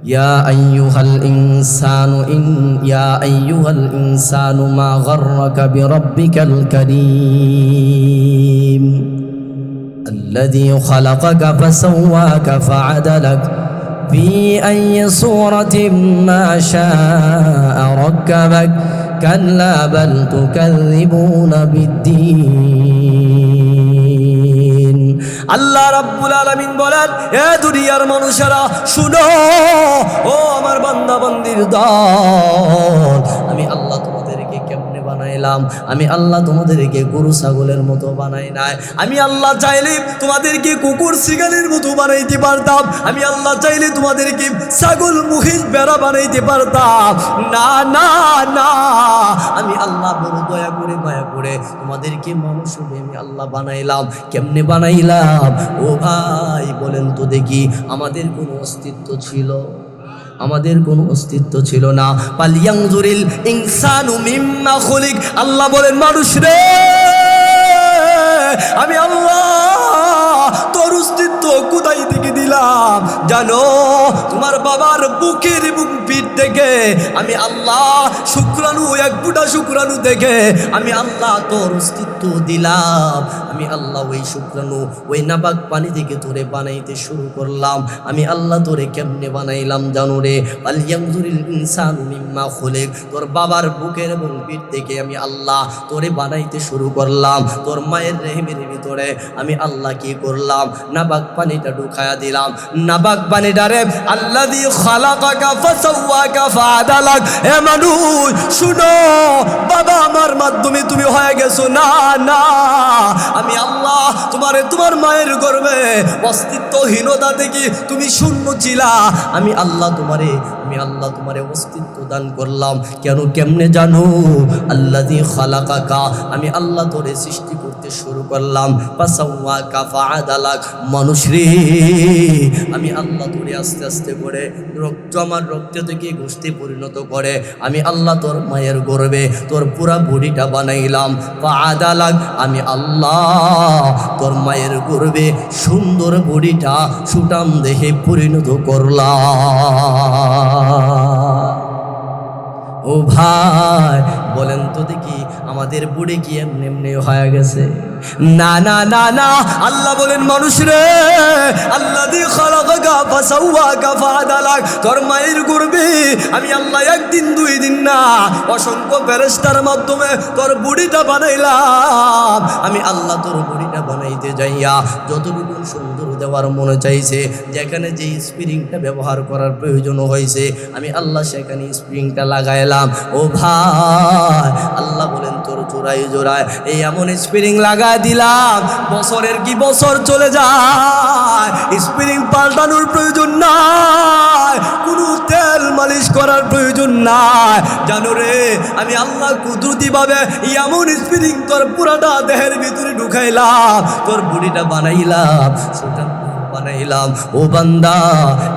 يا أيها الإنسان ما غرك بربك الكريم الذي خلقك فسواك فعدلك في أي صورة ما شاء ركبك كلا بل تكذبون بالدين আল্লাহ রাব্বুল আলামিন বলেন, এ দুনিয়ার মানুষেরা শুনো, ও আমার বান্দা বান্দির দল, আমি আল্লাহ তোমাদেরকে কেমনে বানাইলাম? আমি আল্লাহ তোমাদেরকে গরু ছাগলের মতো বানাই নাই। আমি আল্লাহ চাইলে তোমাদেরকে কুকুর শিকারের মতো বানাইতে পারতাম। আমি আল্লাহ চাইলে তোমাদেরকে ছাগল মহিষ বেড়া বানাইতে পারতাম। না না না, আমি আল্লাহ বড় দয়া করে মায়া করে তোমাদেরকে মানুষ রূপে আমি আল্লাহ বানাইলাম। কেমনে বানাইলাম? ও ভাই বলেন তো দেখি, আমাদের কোনো অস্তিত্ব ছিল? আমাদের কোনো অস্তিত্ব ছিল না। ফালইয়ানজুরিল ইনসানু মিম্মা খুলিক, আল্লাহ বলেন মানুষ রে, আমি আল্লাহ তোর অস্তিত্ব কোথায় থেকে দিলাম জানো? তোমার বাবার বুকের এবং পিঠ থেকে আমি আল্লাহ শুক্রাণু, এক ফুটা শুক্রাণু থেকে আমি আল্লাহ তোর অস্তিত্ব দিলাম। আমি আল্লাহ ওই শুক্রাণু, ওই নাপাক পানি থেকে তোরে বানাইতে শুরু করলাম। আমি আল্লাহ তোরে কেমনে বানাইলাম জানো রে? ফালইয়ানজুরিল ইনসানু মিম্মা খুলিক, তোর বাবার বুকের এবং পিঠ থেকে আমি আল্লাহ তোরে বানাইতে শুরু করলাম। তোর মায়ের রেহেমের ভিতরে আমি আল্লাহ কি করলাম? নাপাক পানিটা ঢুকায়া দিলাম। নাপাক পানিটারে আল্লাযী খালাকাকা ফাসাওয়াকা ফাআদালাক, হে মানুষ শুনো, বাবা আমার মাধ্যমে তুমি হয়ে গেছো। না না, আমি আল্লাহ তোমারে তোমার মায়ের গর্ভে অস্তিত্বহীনতা থেকে তুমি শূন্য ছিলা। আমি আল্লাহ তোমারে অস্তিত্ব দান করলাম। কেন? কেমনে জানো? আল্লাযী খালাকাকা, আমি আল্লাহ তোরে সৃষ্টি করতে শুরু করলাম। ফাসাওয়াকা ফাআদালাক, মানুষ রে, আমি আল্লাহ তোরে আস্তে আস্তে করে রক্ত, আমার রক্ত থেকে গোশতে পরিণত করে আমি আল্লাহ তোর মায়ের গর্ভে তোর পুরা বডিটা বানাইলাম। ফাআদালাক, আমি আল্লাহ তোর মায়ের গর্ভে সুন্দর বডিটা সুঠাম দেহে পরিণত করলাম। ও ভাই বলেন তো দেখি, আমাদের বুড়ে কি এমনি এমনি হয়ে গেছে? না না না না, আল্লাহ বলেন মানুষ রে, আল্লাযী খালাকাকা ফাসাওয়াকা ফাআদালাক, তোর মায়ের গর্ভে আমি আল্লাহ একদিন দুই দিন না অসংখ্য ফেরেশতার মাধ্যমে তোর বুড়িটা বানাইলাম। আমি আল্লাহ তোর বুড়িটা বানাইতে যাইয়া যতটুকু সুন্দর দেওয়ার মনে চাইছে, যেখানে যে স্প্রিংটা ব্যবহার করার প্রয়োজন হয়েছে, আমি আল্লাহ সেখানে স্প্রিংটা লাগাইলাম। ও ভাই আল্লাহ বলেন তোর জোড়ায় জোড়ায় এই এমন স্প্রিং লাগা দিলাম, বছরের কি বছর চলে যায়, স্প্রিং পাল্টানোর প্রয়োজন নাই, কোনো তেল মালিশ করার প্রয়োজন নাই। জানো রে, আমি আল্লাহ কুদরতি ভাবে এমন স্প্রিং তোর পুরাটা দেহের ভিতরে ঢুকাইলাম, তোর বডিটা বানাইলাম, সেটা বানাইলাম। ও বান্দা,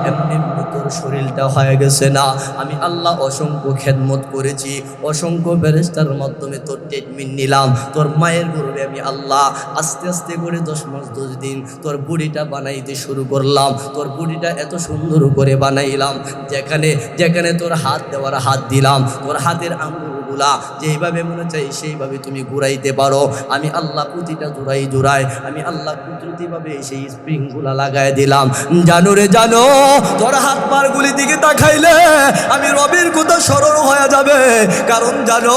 এমনি তোর শরীরটা হয়ে গেছে না? আমি আল্লাহ অসংখ্য খেদমত করেছি, অসংখ্য ফেরেশতার মাধ্যমে তোর ট্রিটমেন্ট নিলাম। তোর মায়ের গর্ভে আমি আল্লাহ আস্তে আস্তে করে 10 মাস 10 দিন তোর বডিটা বানাইতে শুরু করলাম। তোর বডিটা এত সুন্দর করে বানাইলাম, যেখানে যেখানে তোর হাত দেওয়ার হাত দিলাম, তোর হাতের আঙ্গুলগুলা যেইভাবে মনে চাই সেইভাবে তুমি ঘুরাইতে পারো। আমি আল্লাহ প্রতিটা জোড়াই জোড়ায় আমি আল্লাহ কুদরতিভাবে সেই স্প্রিংগুলা লাগাই দিলাম। জানো রে জানো, তোর হাত পার গুলি দিকে তাকাইলে আমি রবের কথা স্মরণ হয়ে যাবে। কারণ জানো,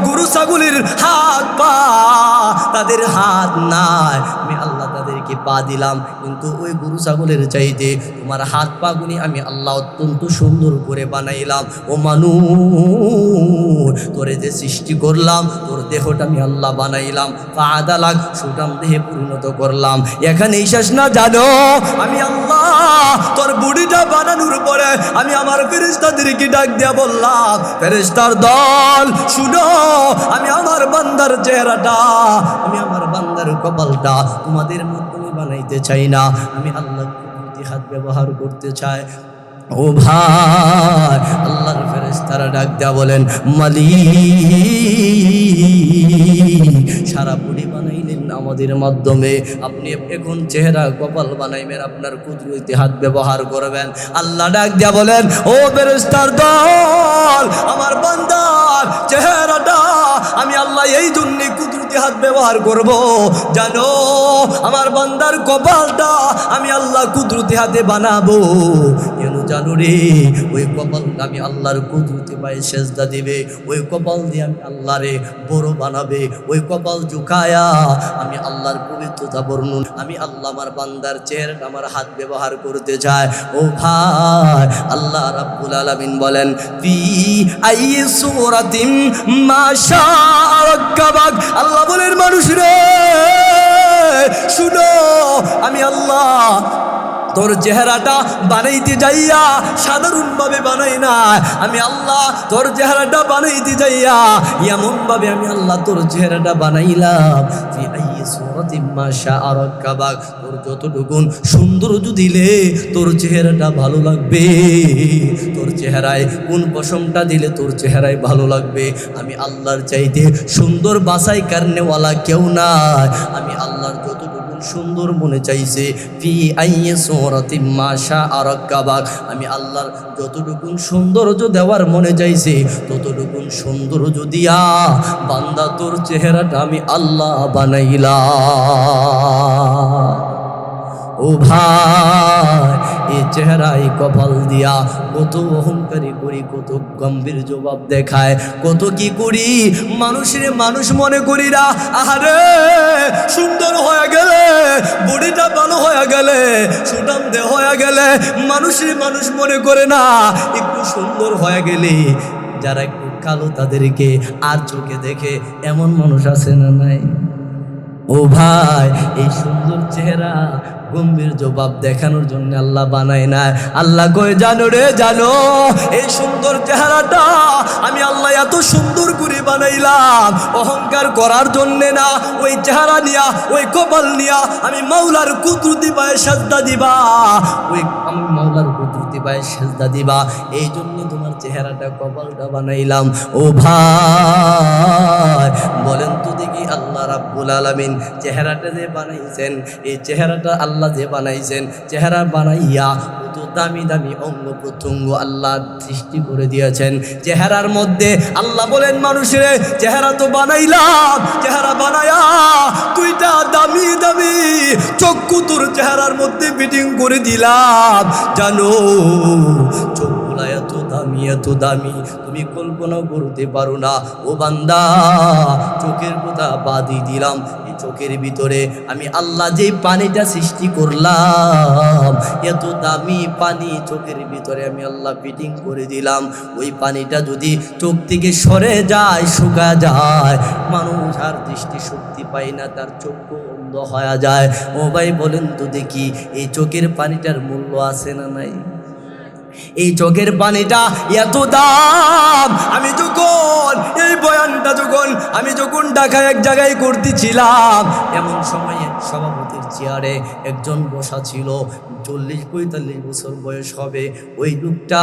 গরু ছাগলের হাত পা, তাদের হাত নাই, আমি আল্লাহ তাদেরকে পা দিলাম, কিন্তু ওই গরু ছাগলের চাইতে তোমার হাত পা গুলি আমি আল্লাহ অত্যন্ত সুন্দর করে বানাইলাম। ও মানুষ, তোরে যে সৃষ্টি করলাম, তোর দেহটা আমি আল্লাহ বানাইলাম, ফাআদালাক, সুঠাম দেহে পরিণত করলাম। এখানেই শেষ না জানো, আমি আল্লাহ তোর বডিটা বানানোর পরে আমি আমার ফেরেশতাদেরকে ডাক দিয়া বললাম, ফেরেশতার দল শুনো, আমি আমার বান্দার চেহারাটা, আমি আমার বান্দার কপালটা তোমাদের মাধ্যমে বানাইতে চাই না, আমি আল্লাহ কুদরতি হাত ব্যবহার করতে চাই। ও ভাই, আল্লাহর ফেরেশতা তারা ডাক দেয়া বলেন, মালিক সারা বডি বানাইলেন আমাদের মাধ্যমে, আপনি এখন চেহারা কপাল বানাইবেন, আপনার কুদরতি হাত ব্যবহার করবেন। আল্লাহ ডাক দেয়া বলেন, ও ফেরেশতার দল, আমার বান্দার চেহারাটা আমি আল্লাহ এই জন্যে কুদরতি হাত ব্যবহার করব, জানো আমার বান্দার কপালটা আমি আল্লাহ কুদরতি হাতে বানাবো। কেন জানো রে? ওই কপালটা আমি আল্লাহর কুদরতি পায়ে সেজদা দিবে, ওই কপাল দিয়ে আমি আল্লাহরে বড় বানাবে, ওই কপাল ঝুঁকায়া আমি আল্লাহর পবিত্রতা বর্ণন, আমি আল্লাহ আমার বান্দার চেহারাটা আমার হাত ব্যবহার করতে চাই। ও ভাই, আল্লাহ রাব্বুল আলামিন বলেন, ফি আই সূরাতিন মা শাআ রাক্কাবাক। আল্লাহ বলেন, মানুষ রে শুনো, আমি আল্লাহ তোর চেহারাটা বানাইতে যাইয়া সাধারণভাবে বানাই না, আমি আল্লাহ তোর চেহারাটা বানাইতে যাইয়া এমনভাবে আমি আল্লাহ তোর চেহারাটা বানাইলাম, ফি আইয়ি সূরাতিন মা শাআ রাক্কাবাক। তোর যতটুকুন সৌন্দর্য দিলে তোর চেহারাটা ভালো লাগবে, তোর চেহারায় কোন পশমটা দিলে তোর চেহারায় ভালো লাগবে, আমি আল্লাহর চাইতে সুন্দর বাছাই কারণেওয়ালা কেউ নাই। আমি আল্লাহর যতটুকু সুন্দর মনে চাইছে, ফি আইয়ি সূরাতিন মা শাআ রাক্কাবাক, আমি আল্লাহর যতটুকু সৌন্দর্য দেওয়ার মনে চাইছে ততটুকু সৌন্দর্য দিয়া বান্দা তোর চেহারাটা আমি আল্লাহ বানাইলাম। ও ভাই, এই চেহারা এই কপাল দিয়া কত অহংকারী করি, কত গম্ভীর জবাব দেখায়, কত কি করি, মানুষের মানুষ মনে করি না। আহারে সুন্দর হয়ে গেলে, বডিটা ভালো হয়ে গেলে, সুঠাম দেহ হয়ে গেলে মানুষের মানুষ মনে করে না, একটু সুন্দর হয়ে গেলে যারা একটু কালো তাদেরকে আর চোখে দেখে, এমন মানুষ আছে না নাই? ও ভাই, এই সুন্দর চেহারা গম্ভীর জবাব দেখানোর জন্য আল্লাহ বানায় না। আল্লাহ কয়, জানো রে জানো, এই সুন্দর চেহারাটা আমি আল্লাহ এত সুন্দর করে বানাইলাম অহংকার করার জন্যে না। ওই চেহারা নিয়া, ওই কপাল নিয়া আমি মাওলার কুদরতি পায়ে সেজদা দিবা, ওই আমি মাওলার কুদরতি পায়ে সেজদা দিবা, এই জন্য তোমার চেহারাটা কপালটা বানাইলাম। ও ভাই, বলেন তো দেখি, আল্লাহ রাব্বুল আলামিন চেহারাটা যে বানাইছেন, এই চেহারাটা আল্লাহ যে বানাইছেন, চেহারা বানাইয়া কত দামি দামি অঙ্গ প্রত্যঙ্গ আল্লাহ সৃষ্টি করে দিয়েছেন। চেহারার মধ্যে আল্লাহ বলেন, মানুষের চেহারা তো বানাইলাম, চেহারা বানায়া দুইটা দামি দামি চক্ষু তোর চেহারার মধ্যে ফিটিং করে দিলাম, জানো চোখগুলা এত দামি, এত দামি তুমি কল্পনা করতে পারো না। ও বান্দা, চোখের কথা বাদই দিলাম, এই চোখের ভিতরে আমি আল্লাহ যে পানিটা সৃষ্টি করলাম, এত দামি পানি চোখের ভিতরে আমি আল্লাহ ফিটিং করে দিলাম। ওই পানিটা যদি চোখ থেকে সরে যায়, শুকা যায়, মানুষ আর দৃষ্টি শক্তি পায় না, তার চক্ষু অন্ধ হয়ে যায়। ও ভাই, বলেন তো দেখি, এই চোখের পানিটার মূল্য আছে না নাই? এই চোখের পানিটা এত দাম। আমি যখন এই বয়ানটা আমি যখন ঢাকায় এক জায়গায় করতেছিলাম, এমন সময়ে সভাপতির চেয়ারে একজন বসা ছিল, 40-45 বছর বয়স হবে। ওই লোকটা,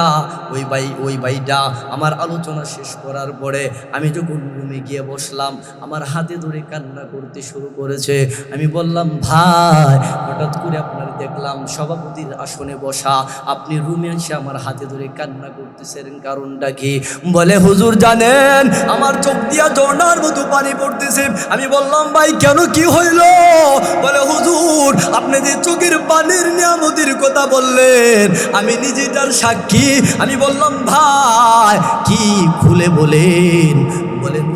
ওই ভাইটা আমার আলোচনা শেষ করার পরে আমি যখন রুমে গিয়ে বসলাম, আমার হাতে ধরে কান্না করতে শুরু করেছে। আমি বললাম, ভাই হঠাৎ করে আপনার দেখলাম সভাপতির আসনে বসা, আপনি রুমে এসে আমার হাতে ধরে কান্না করতেছেন, কারণটা কি? বলে, হুজুর জানেন আমার চোখ দিয়া ঝর্ণার মতো পানি পড়তেছে। আমি বললাম, ভাই কেন, কি হইল? বলে, হুজুর আপনি যে চোখের পানির নিয়ামতের কথা বললেন, আমি নিজে তার সাক্ষী। আমি বললাম, ভাই কি খুলে বলেন? বলেন,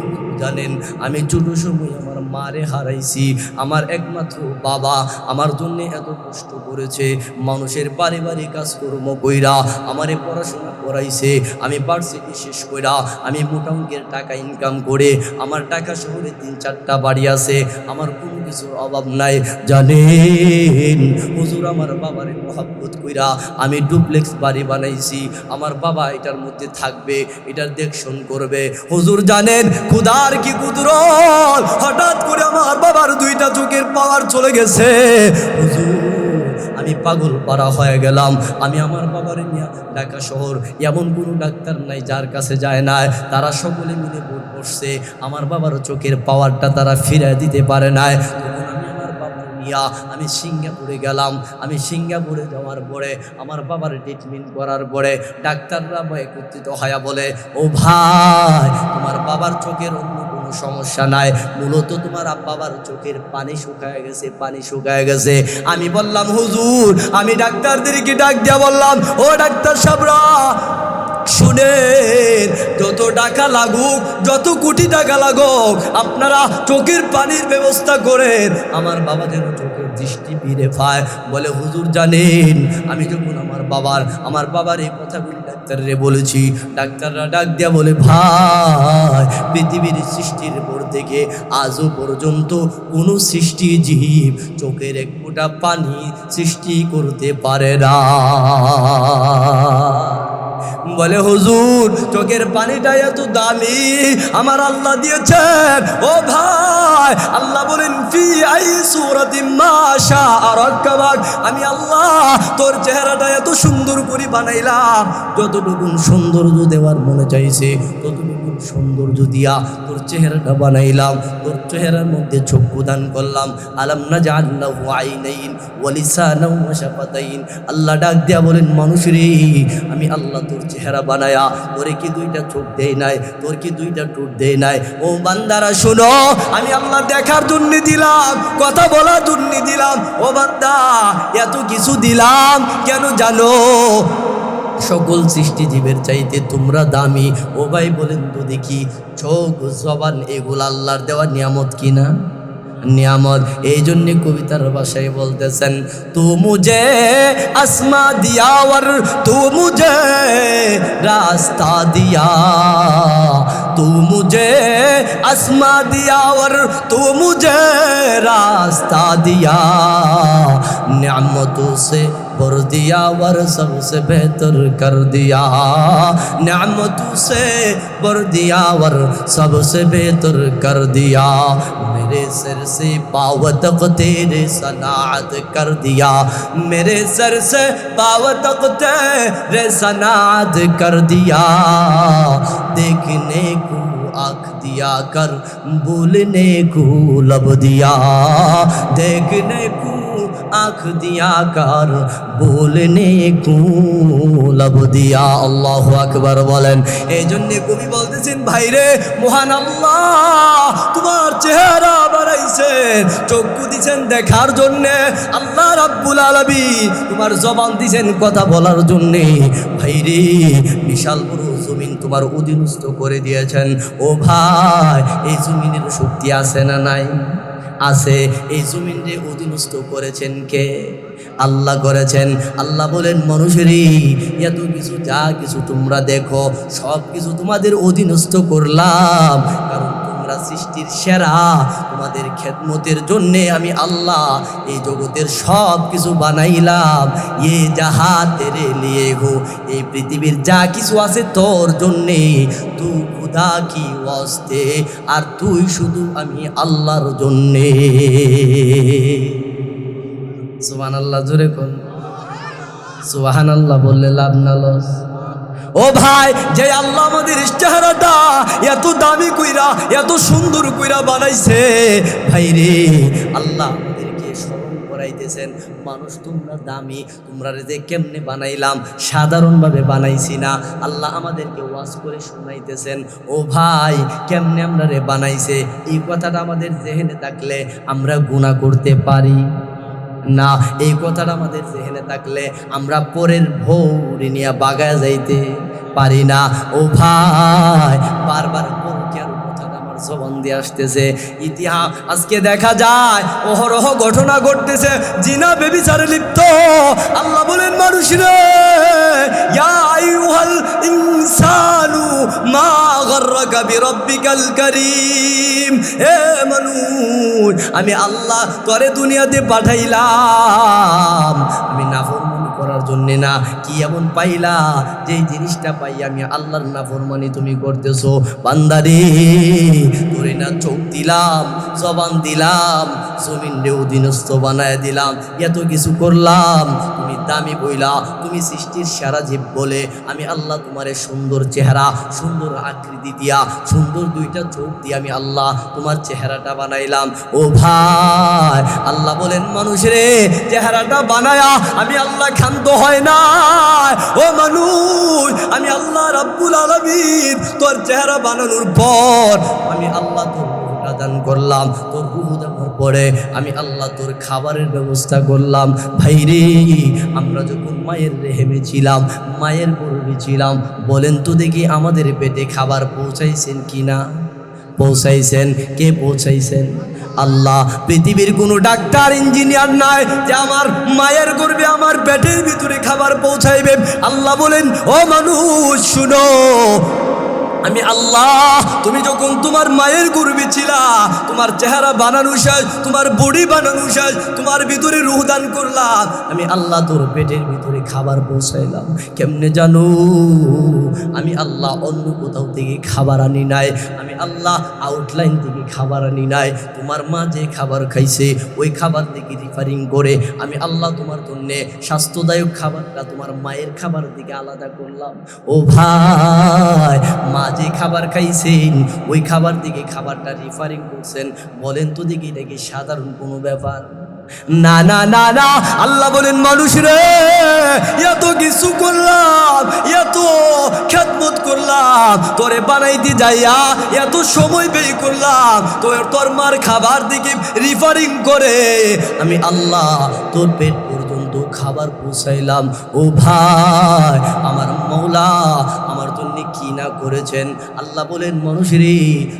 জানেন আমি ছোট সময় আমার মারে হারাইছি, আমার একমাত্র বাবা আমার জন্য এত কষ্ট করেছে, মানুষের পারিবারিক কাজকর্ম কইরা আমারে পড়াশোনা করাইছে, আমি ভার্সিটি শেষ কইরা আমি মোটা অঙ্কের টাকা ইনকাম করে আমার টাকা শহরে 3-4টা বাড়ি আছে, আমার কোনো কিছুর অভাব নাই। জানেন হুজুর আমার বাবারে মহব্বত কইরা আমি ডুপ্লেক্স বাড়ি বানাইছি, আমার বাবা এটার মধ্যে থাকবে, এটার দেখশন করবে। হুজুর জানেন খুদার কি কুদরত, হঠাৎ করে আমার বাবার 2টা চোখের পাওয়ার চলে গেছে। হুজুর আমি পাগল পারা হয়ে গেলাম। আমি আমার বাবার নিয়ে ঢাকা শহর এমন কোনো ডাক্তার নাই যার কাছে যায় না, তারা সকলে মিলে ভোট বসছে, আমার বাবার চোখের পাওয়ারটা তারা ফিরে দিতে পারে না। তখন আমি আমার বাবার নিয়ে আমি সিঙ্গাপুরে গেলাম। আমি সিঙ্গাপুরে যাওয়ার পরে আমার বাবার ট্রিটমেন্ট করার পরে ডাক্তাররা একত্রিত হয়ে বলে, ও ভাই, তোমার বাবার চোখের অন্য কোনো সমস্যা নাই, মূলত তোমার বাবার চোখের পানি শুকায় গেছে, পানি শুকায় গেছে। আমি বললাম, হুজুর, আমি ডাক্তারদেরকে ডাক দিয়া বললাম, ও ডাক্তার সাহেবরা শুনেন, যত টাকা লাগুক, যত কোটি টাকা লাগুক, আপনারা চোখের পানির ব্যবস্থা করেন, আমার বাবা যেন চোখের দৃষ্টি ফিরে পায়। বলে, হুজুর জানেন, আমি যখন আমার বাবার এই কথাগুলি ডাক্তাররে বলেছি, ডাক্তাররা ডাক দিয়া বলে, ভাই, পৃথিবীর সৃষ্টির পর থেকে আজও পর্যন্ত কোনো সৃষ্টি জীব চোখের এক ফোঁটা পানি সৃষ্টি করতে পারে না। বলে, হুজুর, চোখের পানিটা এত দামি আমার আল্লাহ দিয়েছেন। ও ভাই, আল্লাহ বলেন, ফি আই সূরাতিন মা শাআ রাক্কাবাক, আমি আল্লাহ তোর চেহারাটা এত সুন্দর করে বানাইলাম, যতটুকু সৌন্দর্য দেওয়ার মনে চাইছে ততটুকু সৌন্দর্য দিয়া তোর চেহারাটা বানাইলাম, তোর চেহারার মধ্যে চক্ষু দান করলাম। আলাম নাজআল লাহু আইনাইন ওয়া লিসানান ওয়া শাফাতাইন। আল্লাহ ডাক দিয়া বলেন, মানুষ রে, আমি আল্লাহ তোর চেহারা বানায়া তোরে কি দুইটা চোখ দেই নাই, তোর কি দুইটা ঠোঁট দেই নাই? ও বান্দারা শোনো, আমি আল্লাহ দেখার জন্য দিলাম, কথা বলার জন্য দিলাম। ও বান্দা, এত কিছু দিলাম কেন জানো? সকল সৃষ্টিজীবের চাইতে তোমরা দামি। ও ভাই বলেন তো দেখি, চোখ, জবান, এগুলো আল্লাহর দেওয়া নিয়ামত কিনা? নিয়ামত। এই জন্য কবিতার ভাষায় বলতেছেন, তু মুঝে আসমা দিয়া ওর তু মুঝে রাস্তা দিয়া, তু মুঝে আসমা দিয়া ওর তু মুঝে রাস্তা দিয়া, নিয়ামতों से भर दिया और सबसे बेहतर कर दिया, नियामतों से भर दिया और सबसे बेहतर कर दिया, मेरे सर से पाँव तक तेरे सनात कर दिया, मेरे सर से पाँव तक तेरे सनात कर दिया, देखने को आँख दिया कर बोलने को लब दिया, देखने को आँख दिया कर बोलने को लब दिया। আল্লাহু আকবার বলেন। এই জন্য কবি বলতেছেন, ভাইরে, মহান আল্লাহ তোমার চেহারা বানাইছেন, চক্ষু দিছেন দেখার জন্য, আল্লাহ রাব্বুল আলামিন তোমার জবান দিছেন কথা বলার জন্য। ভাইরে, বিশাল বড় জমিন তোমার অধীনস্থ করে দিয়েছেন। ও ভাই, এই জমিনের শক্তি আছে না নাই? আছে। এই জমিনে অধীনস্থ করেছেন কে? আল্লাহ করেছেন। আল্লাহ বলেন, মানুষেরই এত কিছু, যা কিছু তোমরা দেখো, সব কিছু তোমাদের অধীনস্থ করলাম, কারণ তোমরা সৃষ্টির সেরা, তোমাদের খেদমতের জন্যে আমি আল্লাহ এই জগতের সব কিছু বানাইলাম। এ যাহা তেরে লিয়ে হো, এই পৃথিবীর যা কিছু আছে তোর জন্যে, তুই খুদা কি ওয়াস্তে, আর তুই শুধু আমি আল্লাহর জন্যে। সুবহানাল্লাহ, জোরে কোন সুবহানাল্লাহ বললে লাভ না লস? ও ভাই, যে আল্লাহ আমাদের চেহারাটা এত দামি কইরা, এত সুন্দর কইরা বানাইছে, ভাই রে, আল্লাহ আমাদেরকে স্মরণ করাইতেছেন, মানুষ তোমরা দামি, তোমরা যে কেমনে বানাইলাম, সাধারণভাবে বানাইছি না। আল্লাহ আমাদেরকে ওয়াজ করে শোনাইতেছেন, ও ভাই, কেমনে আমরা রে বানাইছে। এই কথাটা আমাদের জেহেনে থাকলে আমরা গুনাহ করতে পারি না। এই কথাটা আমাদের জেহেনে থাকলে আমরা পরের ভৌরি নিয়ে বাগায় যাইতে পারি না। ও ভাই, বারবার পরকিয়ার কথাটা আমার জবান দিয়ে আসতেছে। ইতিহাস আজকে দেখা যায় অহরহ ঘটনা ঘটতেছে, জিনা ব্যভিচারে লিপ্ত। আল্লাহ বলেন, মানুষ রে, ইয়া আইয়ুহাল ইনসানু মা গাররাকা বিরাব্বিকাল কারীম। হে মানুষ, আমি আল্লাহ তোরে দুনিয়াতে পাঠাইলাম আমি নাফরমানি করার জন্য না। কি এমন পাইলা যেই জিনিসটা পাই আমি আল্লাহর নাফরমানি তুমি করতেছো? বান্দারে, তোরে না চোখ দিলাম, জবান দিলাম, জমিন রে অধীনস্থ বানায় দিলাম, এত কিছু করলাম, তুমি দামি বইলা, তুমি সৃষ্টির সারা জীব বলে আমি আল্লাহ তোমারে সুন্দর চেহারা, সুন্দর আকৃতি দিয়া, সুন্দর দুইটা চোখ দিয়ে আমি আল্লাহ তোমার চেহারাটা বানাইলাম। ও ভাই, আল্লাহ বলেন মানুষের চেহারাটা বানায়া আমি আল্লাহ ক্ষান্ত হয় না। ও মানুষ, আমি আল্লাহ রাব্বুল আলামিন তোর চেহারা বানানোর পর আমি আল্লাহ তোর রূহটা দান করলাম। তোর রূহ দেওয়ার পরে আমি আল্লাহ তোর খাবারের ব্যবস্থা করলাম। ভাইরে, আমরা যখন মায়ের রেহেমে ছিলাম, মায়ের গর্ভে ছিলাম, বলেন তো দেখি আমাদের পেটে খাবার পৌঁছাইছেন কি না? পৌঁছাইছেন। কে পৌঁছাইছেন? আল্লাহ। পৃথিবীর কোনো ডাক্তার, ইঞ্জিনিয়ার নাই যে আমার মায়ের গর্ভে, আমার পেটের ভিতরে খাবার পৌঁছাইবে। আল্লাহ বলেন, ও মানুষ শুনো, আমি আল্লাহ তুমি যখন তোমার মায়ের গর্ভে ছিলা, তোমার চেহারা বানানো শেষ, তোমার বডি বানানো শেষ, তোমার ভিতরে রূহ দান করলাম, আমি আল্লাহ তোর পেটের ভিতরে খাবার পৌঁছাইলাম। কেমনে জানো? আমি আল্লাহ অন্য কোথাও থেকে খাবার আনি নাই, আমি আল্লাহ আউটলাইন থেকে খাবার আনি নাই। তোমার মা যে খাবার খাইছে ওই খাবার থেকে রিফারিং করে আমি আল্লাহ তোমার জন্যে স্বাস্থ্যদায়ক খাবারটা তোমার মায়ের খাবার থেকে আলাদা করলাম। ও ভাই, মা যে খাবার খাইছেন ওই খাবার থেকে খাবারটা রিফারিং করছেন। বলেন তো দেখি এটা কি সাধারণ কোনো ব্যাপার? না না না না। আল্লাহ বলেন মানুষ রে, এত কিছু করলাম, এত খেদমত করলাম, তোরে বানাইতে যাইয়া এত সময় ব্যয় করলাম, তোর মার খাবার দিকে রিফারিং করে আমি আল্লাহ তোর পেট পর্যন্ত খাবার পৌঁছাইলাম। ও ভাই, আমার মওলা আমার জন্য কি না করেছেন? আল্লাহ বলেন মানুষ রে,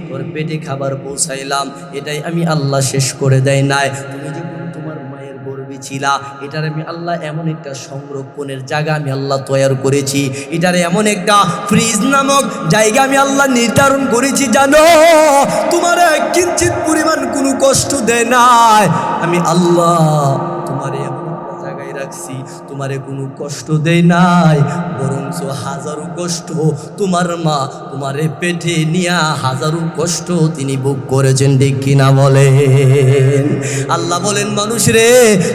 তোর পেটে খাবার পৌঁছাইলাম, এটাই আমি আল্লাহ শেষ করে দেয় নাই। তুমি যে তোমার মায়ের গর্ভে ছিলা, এটার আমি আল্লাহ এমন একটা সংরক্ষণের জায়গা আমি আল্লাহ তৈরি করেছি, এটার এমন একটা ফ্রিজ নামক জায়গা আমি আল্লাহ নির্ধারণ করেছি, জানো তোমার কিঞ্চিত পরিমাণ কোনো কষ্ট দেয় নাই। আমি আল্লাহ তোমার এমন একটা জায়গায় রাখছি, তোমারে কোনো কষ্ট দেয় নাই, বরঞ্চ হাজারো কষ্ট তোমার মা তোমারে পেটে নিয়া হাজারো কষ্ট তিনি ভোগ করেছেন, ঠিক কিনা বলেন? আল্লাহ বলেন মানুষ রে,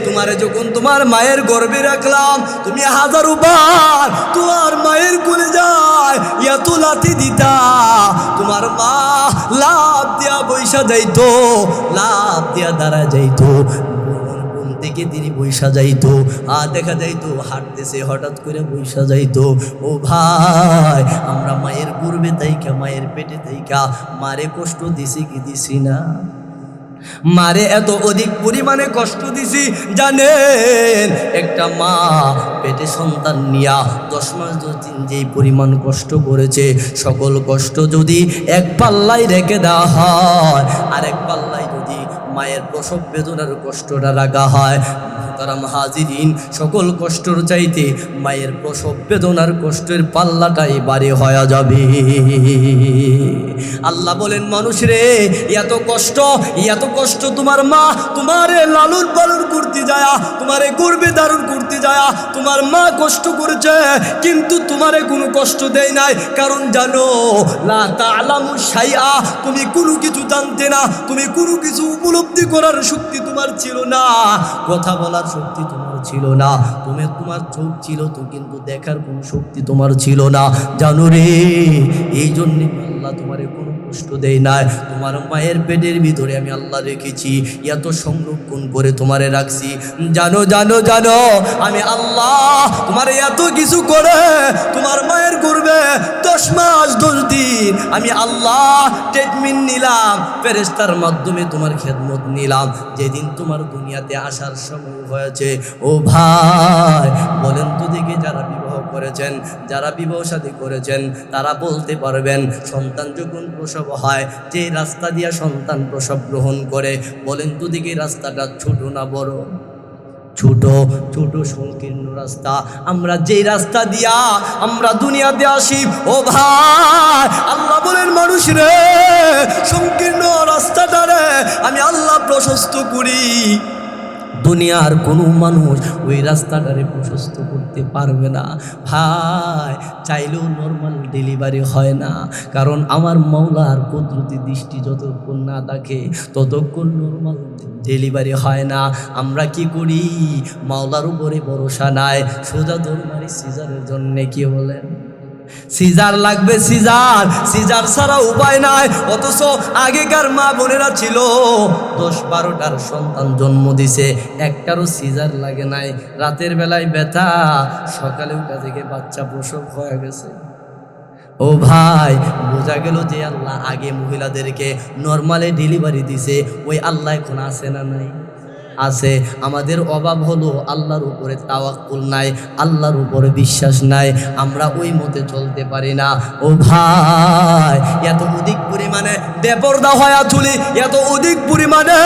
তোমারে যখন তোমার মায়ের গর্ভে রাখলাম, তুমি হাজারো বার তোমার মায়ের কোলে যায় এত লাথি দিতা, তোমার মা লাভ দিয়া বৈশা যাইতো, লাভ দিয়া দাঁড়া যাইতো, থেকে তিনি বৈশা যাইতো, দেখা যাইতো হাঁটতেছে হঠাৎ করে বৈশা যাইতো। ও ভাই, আমরা মায়ের গর্ভে থাইকা, মায়ের পেটে থাইকা মারে কষ্ট দিছি কি দিছি না? মারে এত অধিক পরিমাণে কষ্ট দিছি জানেন? একটা মা পেটে সন্তান নিয়া 10 মাস 10 দিন যেই পরিমাণ কষ্ট করেছে, সকল কষ্ট যদি এক পাল্লায় রেখে দেওয়া হয়, আর এক পাল্লায় যদি মায়ের প্রসব বেদনার কষ্টটা রাখা হয়, মুহতারাম হাজিরিন, সকল কষ্টর চাইতে মায়ের প্রসব বেদনার কষ্টের পাল্লাটাই বাড়ি হয়ে যাবে। আল্লাহ বলেন মানুষ রে, এত কষ্ট তোমার মা তোমারে লালন পালন করতে যায়, তোমারে গর্ভে ধারণ করতে যায়, তোমার মা কষ্ট করেছে কিন্তু তোমারে কোনো কষ্ট দেয় নাই। কারণ জানো, লা তা'লামু শাইআ, তুমি কোনো কিছু জানতে না, তুমি কোনো কিছু উপলব্ধি করার শক্তি তোমার ছিল না, কথা বলার শক্তি তোমার ছিল না, তোমার চোখ ছিল তো কিন্তু দেখার কোনো শক্তি তোমার ছিল না। জানো রে, এই জন্যে আল্লাহ তোমারে কোনো কষ্ট দেয় নাই। তোমার মায়ের পেটের ভিতরে আমি আল্লাহ রেখেছি, এত সংরক্ষণ করে তোমারে রাখছি। জানো জানো জানো, আমি আল্লাহ তোমার এত কিছু করে তোমার মায়ের গর্ভে 10 মাস 10 দিন আমি আল্লাহ ট্রিটমেন্ট নিলাম, ফেরেশতার মাধ্যমে তোমার খেদমত নিলাম। যেদিন তোমার দুনিয়াতে আসার সময় হয়েছে, ও ভাই বলেন তো দেখি, যারা বিবাহ করেছেন, যারা বিবাহ শাদী করেছেন, তারা বলতে পারবেন সন্তান যখন প্রসব হয়, যে রাস্তা দিয়া সন্তান প্রসব গ্রহণ করে, বলেন তো দেখি রাস্তাটা ছোট না বড়? ছোট ছোট সংকীর্ণ রাস্তা, আমরা যেই রাস্তা দিয়া আমরা দুনিয়াতে আসি, ও ভাই আল্লাহ বলেন মানুষ রে, সংকীর্ণ রাস্তাটারে আমি আল্লাহ প্রশস্ত করি। দুনিয়ার কোনো মানুষ ওই রাস্তাটারে প্রশস্ত করতে পারবে না ভাই, চাইলেও নর্মাল ডেলিভারি হয় না। কারণ আমার মাওলার কুদরতি দৃষ্টি যতক্ষণ না থাকে ততক্ষণ নর্মাল ডেলিভারি হয় না। আমরা কি করি, মাওলার উপরে ভরসা নাই, সোজা দৌড় মারি সিজারের জন্যে। কি বলেন, সিজার লাগবে, সিজার সিজার ছাড়া উপায় নাই। অথচ আগেকার মা বোনেরা ছিল 10-12টার সন্তান জন্ম দিছে, একটারও সিজার লাগে নাই। রাতের বেলায় ব্যথা, সকালে উঠা থেকে বাচ্চা প্রসব হয়ে গেছে। ও ভাই, বোঝা গেল যে আল্লাহ আগে মহিলাদেরকে নর্মালে ডেলিভারি দিছে, ওই আল্লাহ এখন আছে না নাই? আছে। আমাদের অভাব হলো আল্লাহর উপরে তাওয়াক্কুল নাই, আল্লাহর উপরে বিশ্বাস নাই, আমরা ওই মতে চলতে পারি না। ও ভাই, এত অধিক পরিমাণে বেপরদা হয়ে চলি, এত অধিক পরিমাণে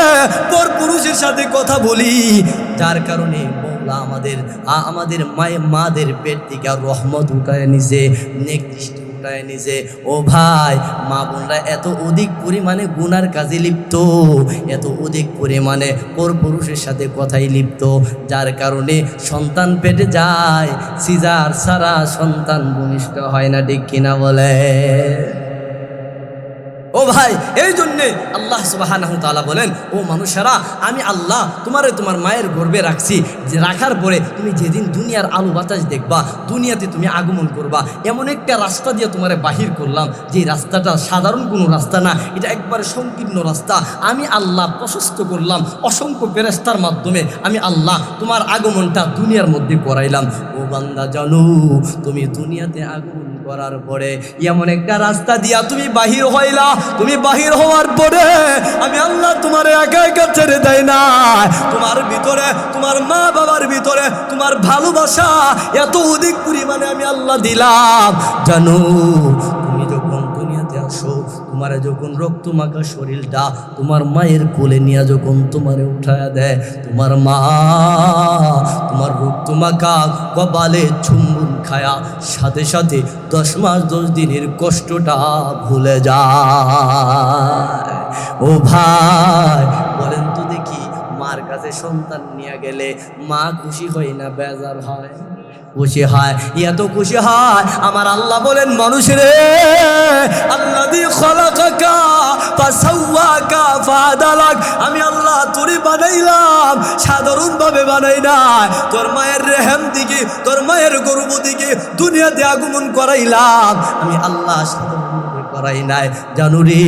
পরপুরুষের সাথে কথা বলি, যার কারণে আমাদের মাদের পেট থেকে রহমত উঠায় নিছে, নেক দৃষ্টি উঠায় নিছে। ও ভাই, মা বোনরা এত অধিক পরিমাণে গুনার কাজে লিপ্ত, এত অধিক পরিমাণে পরপুরুষের সাথে কথাই লিপ্ত, যার কারণে সন্তান পেটে যায়, সিজার ছাড়া সন্তান ভূমিষ্ঠ হয় না। ঠিক কিনা বলে? ও ভাই, এই জন্যে আল্লাহ সুবহানাহু ওয়া তাআলা বলেন, ও মানুষেরা, আমি আল্লাহ তোমার মায়ের গর্ভে রাখছি, যে রাখার পরে তুমি যেদিন দুনিয়ার আলো বাতাস দেখবা, দুনিয়াতে তুমি আগমন করবা, এমন একটা রাস্তা দিয়ে তোমারে বাহির করলাম, যে রাস্তাটা সাধারণ কোনো রাস্তা না, এটা একবারে সংকীর্ণ রাস্তা। আমি আল্লাহ প্রশস্ত করলাম অসংখ্য ফেরেশতার মাধ্যমে, আমি আল্লাহ তোমার আগমনটা দুনিয়ার মধ্যে করাইলাম। ও বান্দা, জানো তুমি দুনিয়াতে আগমন করার পরে এমন একটা রাস্তা দিয়া তুমি বাহির হইলা, তুমি বাহির হওয়ার পরে আমি আল্লাহ তোমার একা একা ছেড়ে দেয় না, তোমার ভিতরে, তোমার মা বাবার ভিতরে তোমার ভালোবাসা এত অধিক পরিমাণে আমি আল্লাহ দিলাম। জানো, তুমি যখন দুনিয়াতে আসো, তোমার যখন রক্ত মাখা শরীরটা তোমার মায়ের কোলে নিয়ে যখন তোমারে উঠায়া দেয়, তোমার মা তোমার রক্ত মাখা কপালে চুম্বন খায়া সাথে সাথে 10 মাস 10 দিনের কষ্টটা ভুলে যায়। ও ভাই, বলেন তো দেখি, মার কাছে সন্তান নিয়ে গেলে মা খুশি হয় না বেজার হয়? খুশি হয়, এত খুশি হয়। আমার আল্লাহ বলেন, মানুষ রে, আল্লাযী খালাকাকা ফাসাওয়াকা ফাআদালাক, আমি আল্লাহ তোরে বানাইলাম, সাধারণভাবে বানাই নাই, তোর মায়ের রেহেম দিকে, তোর মায়ের গর্ভ দিকে দুনিয়াতে আগমন করাইলাম, আমি আল্লাহ সাধারণভাবে করাই নাই। জানো রে,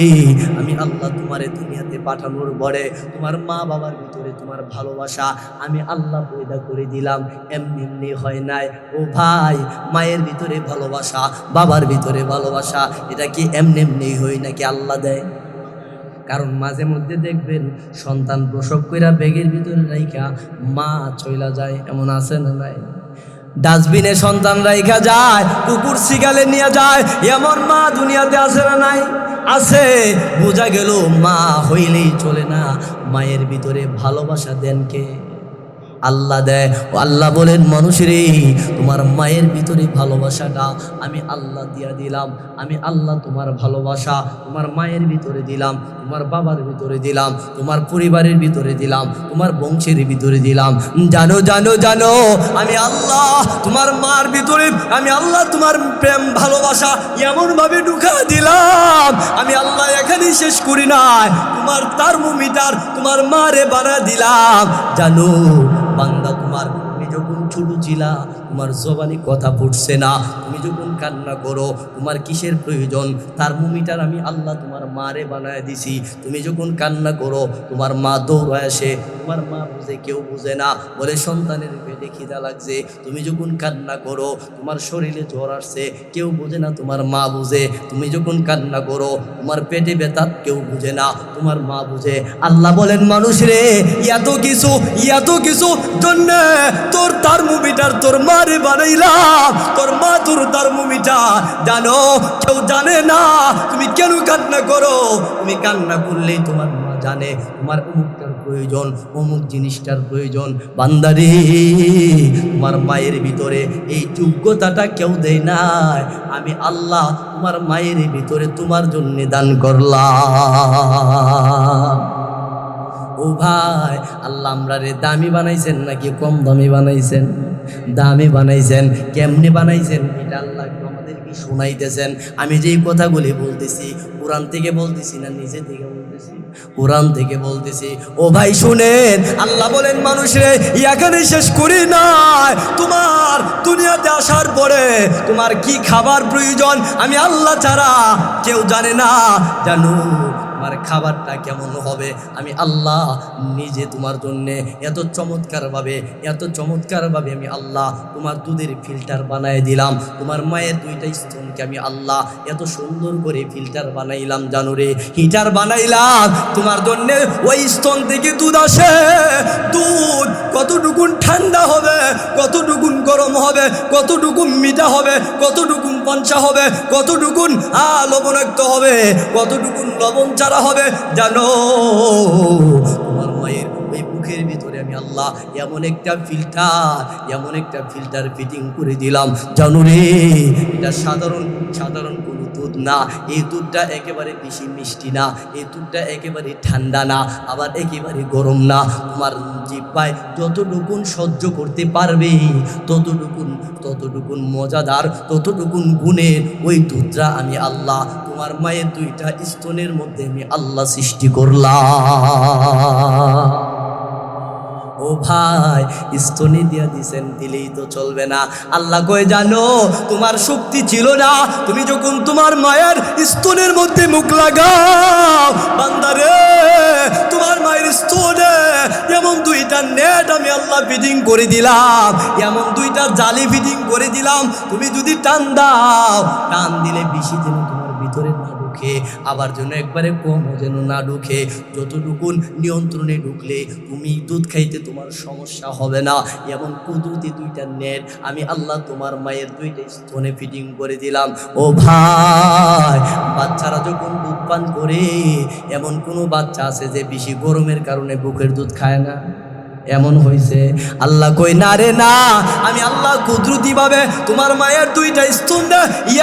আমি আল্লাহ তোমারে দুনিয়াতে পাঠানোর পরে তোমার মা বাবার ভিতরে তোমার ভালোবাসা আমি আল্লাহ পয়দা করে দিলাম, এমনি এমনি হয় নাই। ও ভাই, মায়ের ভিতরে ভালোবাসা, বাবার ভিতরে ভালোবাসা, এটা কি এমনি এমনি হয় নাকি আল্লাহ দেয়? কারণ মাঝে মধ্যে দেখবেন সন্তান প্রসব কইরা ব্যাগের ভিতরে রাইখা মা চইলা যায়, এমন আছে না নাই? ডাস্টবিনে সন্তান রাইখা যায়, কুকুর শিকালে নিয়ে যায়, এমন মা দুনিয়াতে আছে না নাই? আছে। বোঝা গেল মা হইলেই চলে না, মায়ের ভিতরে ভালোবাসা দেন কে? আল্লাহ দেয়। ও আল্লাহ বলেন, মানুষেরে, তোমার মায়ের ভিতরে ভালোবাসাটা আমি আল্লাহ দিয়া দিলাম, আমি আল্লাহ তোমার ভালোবাসা তোমার মায়ের ভিতরে দিলাম, তোমার বাবার ভিতরে দিলাম, তোমার পরিবারের ভিতরে দিলাম, তোমার বংশের ভিতরে দিলাম। জানো জানো জানো, আমি আল্লাহ তোমার মার ভিতরে, আমি আল্লাহ তোমার প্রেম ভালোবাসা এমনভাবে ঢুকা দিলাম, আমি আল্লাহ এখানেই শেষ করি নাই, তোমার থার্মোমিটার তোমার মারে বানা দিলাম। জানো বান্দা, তুমি যখন ছোট ছিলা, তোমার জবানে কথা ফুটছে না, তুমি যখন কান্না করো, তোমার কিসের প্রয়োজন? থার্মোমিটার আমি আল্লাহ তোমার মারে বানায় দিছি। তুমি যখন কান্না করো, তোমার মা দৌড়ায় আসে, তোমার মা বুঝে, কেউ বুঝে না, বলে সন্তানের পেটে খিদা লাগছে। তুমি যখন কান্না করো, তোমার শরীরে জ্বর আসছে, কেউ বুঝে না, তোমার মা বুঝে। তুমি যখন কান্না করো, তোমার পেটে ব্যথা, কেউ বুঝে না, তোমার মা বুঝে। আল্লাহ বলেন, মানুষ রে, এত কিছু জন্য তোর থার্মোমিটার তোর মারে বানাইলাম, তোর মা তোর থার্মোমিটার। জানো, কেউ জানে না তুমি কেন কান্না করো, তুমি কান্না করলেই তোমার মা জানে তোমার অমুকটার প্রয়োজন, অমুক জিনিসটার প্রয়োজন। বান্দারে, তোমার মায়ের ভিতরে এই যোগ্যতাটা কেউ দেয় নাই, আমি আল্লাহ তোমার মায়ের ভিতরে তোমার জন্য দান করলাম। ও ভাই, আল্লাহ আমরা রে দামি বানাইছেন নাকি কম দামি বানাইছেন? দামি বানাইছেন। কেমনে বানাইছেন এটা আল্লাহ আমাদেরকে শোনাইতেছেন। আমি যেই কথাগুলি বলতেছি কোরআন থেকে বলতেছি না নিজে থেকে বলতেছি? কোরআন থেকে বলতেছি। ও ভাই শুনেন, আল্লাহ বলেন মানুষরে এখানে শেষ করি নাই, তোমার দুনিয়াতে আসার পরে তোমার কি খাবার প্রয়োজন আমি আল্লাহ ছাড়া কেউ জানে না। জানো তোমার খাবারটা কেমন হবে আমি আল্লাহ নিজে তোমার জন্যে এত চমৎকারভাবে আমি আল্লাহ তোমার দুধের ফিল্টার বানাই দিলাম। তোমার মায়ের দুইটা স্তনকে আমি আল্লাহ এত সুন্দর করে ফিল্টার বানাইলাম, জানো রে, হিটার বানাইলাম তোমার জন্যে। ওই স্তন থেকে দুধ আসে, দুধ কতটুকুন ঠান্ডা হবে, কতটুকুন গরম হবে, কতটুকুন মিঠা হবে, কতটুকুন পঞ্চা হবে, কতটুকুন লবণাক্ত হবে, কতটুকুন লবণ চারা হবে, জানো? তোমার মায়ের ওই মুখের ভিতরে আমি আল্লাহ এমন একটা ফিল্টার ফিটিং করে দিলাম, জানো রে। এটা সাধারণ কোনো দুধ না। এই দুধটা একেবারে বেশি মিষ্টি না, এই দুধটা একেবারে ঠান্ডা না, আবার একেবারে গরম না। তোমার জিহ্বায় যতটুকুন সহ্য করতে পারবে ততটুকুন মজাদার, ততটুকুন গুণের ওই দুধটা আমি আল্লাহ তোমার মায়ের দুইটা স্তনের মধ্যে আমি আল্লাহ সৃষ্টি করলাম। ও ভাই, স্তনে দিয়া দিছেন, দিলেই তো চলবে না। আল্লাহ কয় জানো তোমার শক্তি ছিল না, তুমি যখন তোমার মায়ের স্তনের মধ্যে মুখ লাগাও, বান্দারে তোমার মায়ের স্তনে এমন দুইটা নেট আমি আল্লাহ ফিটিং করে দিলাম, এমন দুইটা জালি ফিটিং করে দিলাম। তুমি যদি টান দিলে বেশি যেন তোমার ভিতরে না ঢুকে, আবার যেন একবারে কমও যেন না ঢুকে। যতটুকুন নিয়ন্ত্রণে ঢুকলে তুমি দুধ খাইতে তোমার সমস্যা হবে না, এমন কুদরতি দুইটা নেট আমি আল্লাহ তোমার মায়ের দুইটা স্তনে ফিটিং করে দিলাম। ও ভাই, বাচ্চারা যখন দুধ পান করে, এমন কোনো বাচ্চা আছে যে বেশি গরমের কারণে বুকের দুধ খায় না? এমন হয়েছে? আল্লাহ কই না রে না, আমি আল্লাহ কুদরতি ভাবে তোমার মায়ের দুইটা স্তন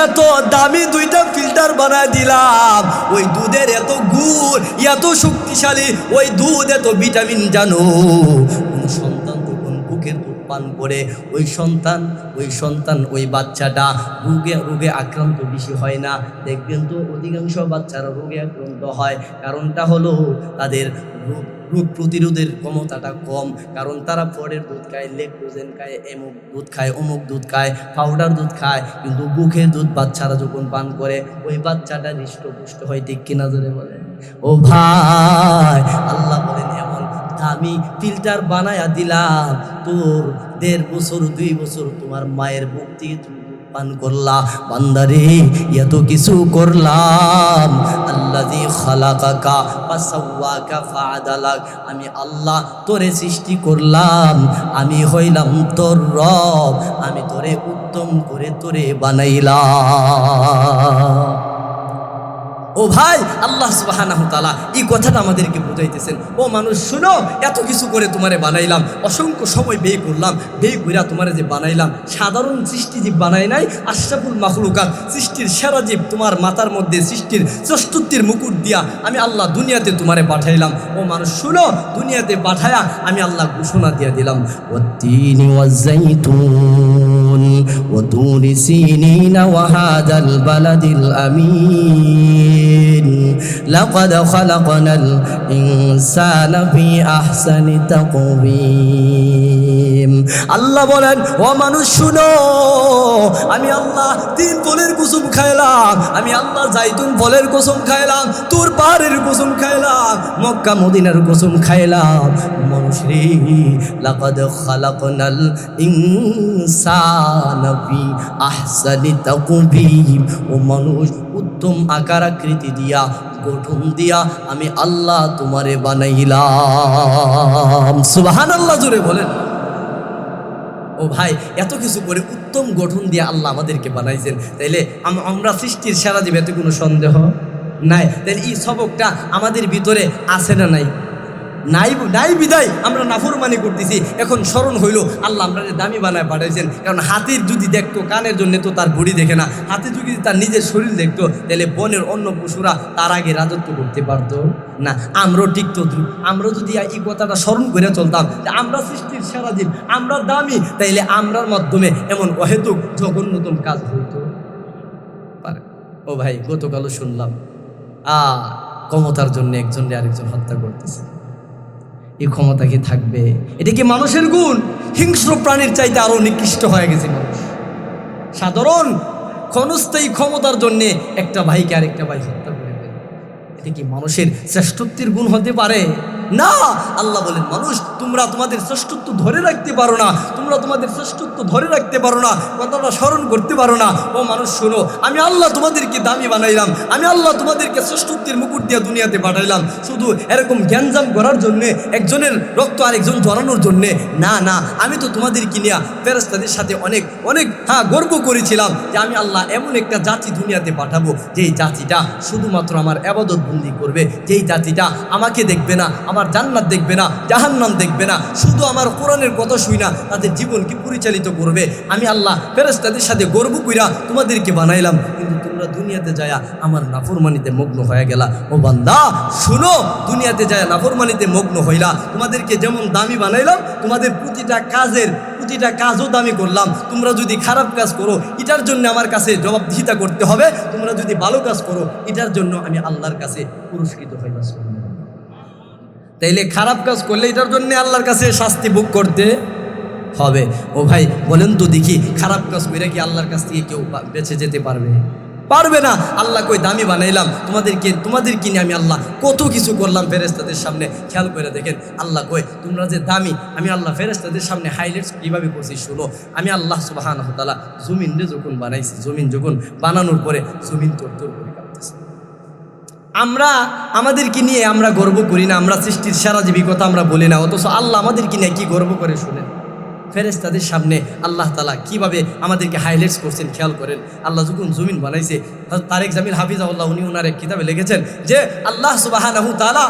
এত দামি দুইটা ফিল্টার বানায় দিলাম। ওই দুধের এত গুণ, এত শক্তিশালী ওই দুধ, এত ভিটামিন, জানো কোন সন্তান যখন বুকের দুধ পান করে ওই সন্তান ওই বাচ্চাটা রোগে আক্রান্ত বেশি হয় না। দেখবেন তো অধিকাংশ বাচ্চারা রোগে আক্রান্ত হয়, কারণটা হলো তাদের রোগ প্রতিরোধের ক্ষমতাটা কম, কারণ তারা পরের দুধ খায়, ল্যাকটোজেন খায়, এমুক দুধ খায়, অমুক দুধ খায়, পাউডার দুধ খায়। কিন্তু বুকের দুধ বাচ্চারা যখন পান করে ওই বাচ্চাটা হৃষ্টপুষ্ট হয়, ঠিক কিনা জোরে বলেন? ও ভাই, আল্লাহ বলেন এমন দামি ফিল্টার বানায়া দিলাম, তোর 1.5 বছর 2 বছর তোমার মায়ের বুক থেকে তুমি পান করলা। বান্দারে এত কিছু করলাম, আল্লাযী খালাকাকা ফাসাওয়াকা ফাআদালাক, আমি আল্লাহ তোরে সৃষ্টি করলাম, আমি হইলাম তোর রব, আমি তোরে উত্তম করে তোরে বানাইলাম। ও ভাই, আল্লাহ সুবহানাহু ওয়া তাআলা এই কথাটা আমাদেরকে বুঝাইতেছেন। ও মানুষ শুনো, এত কিছু করে তোমারে বানাইলাম, অসংখ্য সময় ব্যয় করলাম, ব্যয় কইরা তোমারে যে বানাইলাম, সাধারণ সৃষ্টি জীব বানাই নাই, আশরাফুল মাখলুকাত সৃষ্টির সেরা জীব তোমার মাথার মধ্যে সৃষ্টির শ্রেষ্ঠত্বের মুকুট দিয়া আমি আল্লাহ দুনিয়াতে তোমারে পাঠাইলাম। ও মানুষ শুনো, দুনিয়াতে পাঠায়া আমি আল্লাহ ঘোষণা দিয়া দিলাম, ওয়াত-তিনি ওয়াজ-যাইতুন ওয়া তুরি সিনিনা ওয়া হাদাল বালাদিল আমিন লাকাদ খালাকনাল ইনসানা ফি আহসানি তাকওয়িম। আল্লাহ বলেন ও মানুষ শুনো, আমি আল্লাহ 3 ফলের কসম খাইলাম, আমি আল্লাহ জাইতুন ফলের কসম খাইলাম, তুর পাহাড়ের কসম খাইলাম, মক্কা মদিনার কসম খাইলাম। মানুষ রে, লাকাদ খালাকনাল ইনসানা ফি আহসানি তাকওয়িম। ও মানুষ, উত্তম আকার আকৃতি দিয়া, গঠন দিয়া আমি আল্লাহ তোমারে বানাইলাম। সুবহানাল্লাহ, জোরে বলেন। ও ভাই, এত কিছু করে উত্তম গঠন দিয়ে আল্লাহ আমাদেরকে বানাইছেন, তাইলে আমরা সৃষ্টির সেরা জীব, এতে কোনো সন্দেহ নাই। তাইলে এই সবকটা আমাদের ভিতরে আছে না নাই? নাই নাই বিদায় আমরা নাফরমানি করতেছি। এখন স্মরণ হইল আল্লাহ আমরা দামি বানায় পাঠাইছেন। কারণ হাতির যদি দেখতো কানের জন্য তো তার বডি দেখে না, হাতি যদি তার নিজের শরীর দেখতো তাহলে বনের অন্য পশুরা তার আগে রাজত্ব করতে পারতো না, আমরাও টিকতো। আমরা যদি এই কথাটা স্মরণ করে চলতাম যে আমরা সৃষ্টির সেরা জীব, আমরা দামি, তাইলে আমরার মাধ্যমে এমন অহেতুক জঘন্যতম কাজ হইতো পারে। ও ভাই, গতকালও শুনলাম ক্ষমতার জন্য একজনকে আরেকজন হত্যা করতেছে। এই ক্ষমতা কি থাকবে? এটা কি মানুষের গুণ? হিংস্র প্রাণীর চাইতে আরো নিকৃষ্ট হয়ে গেছে মানুষ। সাধারণ ক্ষণস্থায়ী ক্ষমতার জন্য একটা ভাইকে আরেকটা ভাই হত্যা করে দেয়। এটা কি মানুষের শ্রেষ্ঠত্বের গুণ হতে পারে? না। আল্লাহ বলেন, মানুষ তোমরা তোমাদের শ্রেষ্ঠত্ব ধরে রাখতে পারো না, তোমরা তোমাদের শ্রেষ্ঠত্ব ধরে রাখতে পারো না, কথাটা স্মরণ করতে পারো না। ও মানুষ শোনো, আমি আল্লাহ তোমাদেরকে দামি বানাইলাম, আমি আল্লাহ তোমাদেরকে শ্রেষ্ঠত্বের মুকুট দিয়ে দুনিয়াতে পাঠাইলাম শুধু এরকম জ্ঞানজাম করার জন্যে, একজনের রক্ত আরেকজন জড়ানোর জন্যে না। না, আমি তো তোমাদেরকে নিয়ে ফেরেশতাদের সাথে অনেক অনেক গর্ব করেছিলাম যে আমি আল্লাহ এমন একটা জাতি দুনিয়াতে পাঠাবো যেই জাতিটা শুধুমাত্র আমার ইবাদত বন্দি করবে, যেই জাতিটা আমাকে দেখবে না, আমার জান্নাত দেখবে না, জাহান্নাম দেখবে না, শুধু আমার কোরআনের কথা শুই না তাদের জীবনকে পরিচালিত করবে। আমি আল্লাহ ফেরেশতাদের সাথে গর্ব কইরা তোমাদেরকে বানাইলাম, কিন্তু তোমরা দুনিয়াতে যায়া আমার নাফরমানিতে মগ্ন হয়ে গেলা। ও বান্দা শুনো, দুনিয়াতে যায়া নাফরমানিতে মগ্ন হইলা, তোমাদেরকে যেমন দামি বানাইলাম, তোমাদের প্রতিটা কাজও দামি করলাম। তোমরা যদি খারাপ কাজ করো এটার জন্য আমার কাছে জবাবদিহিতা করতে হবে, তোমরা যদি ভালো কাজ করো এটার জন্য আমি আল্লাহর কাছে পুরস্কৃত হইবা। তাইলে খারাপ কাজ করলে এটার জন্য আল্লাহর কাছে শাস্তি ভোগ করতে হবে। ও ভাই বলেন তো দেখি, খারাপ কাজ করে কি আল্লাহর কাছ থেকে কেউ বেঁচে যেতে পারবে? পারবে না। আল্লাহ কই দামি বানাইলাম তোমাদেরকে নিয়ে আমি আল্লাহ কত কিছু করলাম ফেরেশতাদের সামনে। খেয়াল করে দেখেন, আল্লাহ কই তোমরা যে দামি, আমি আল্লাহ ফেরেশতাদের সামনে হাইলাইটস কীভাবে করছি শুনো। আমি আল্লাহ সুবহানাহু ওয়া তাআলা জমিনে যখন বানাইছি, জমিন যখন বানানোর পরে জমিন তোর করে কাঁপতেছে। আমরা আমাদেরকে নিয়ে আমরা গর্ব করি না, আমরা সৃষ্টির সারা জীবী কথা আমরা বলি না, অথচ আল্লাহ আমাদেরকে নিয়ে কি গর্ব করে শুনেন। ফেরেশতাদের সামনে আল্লাহ তাআলা কিভাবে আমাদেরকে হাইলাইটস করছেন খেয়াল করেন। আল্লাহ যখন জমিন বানাইছে, তারেক জামিল হাফিজাহুল্লাহ উনি ওনার এক কিতাবে লিখেছেন যে আল্লাহ সুবহানাহু তাআলা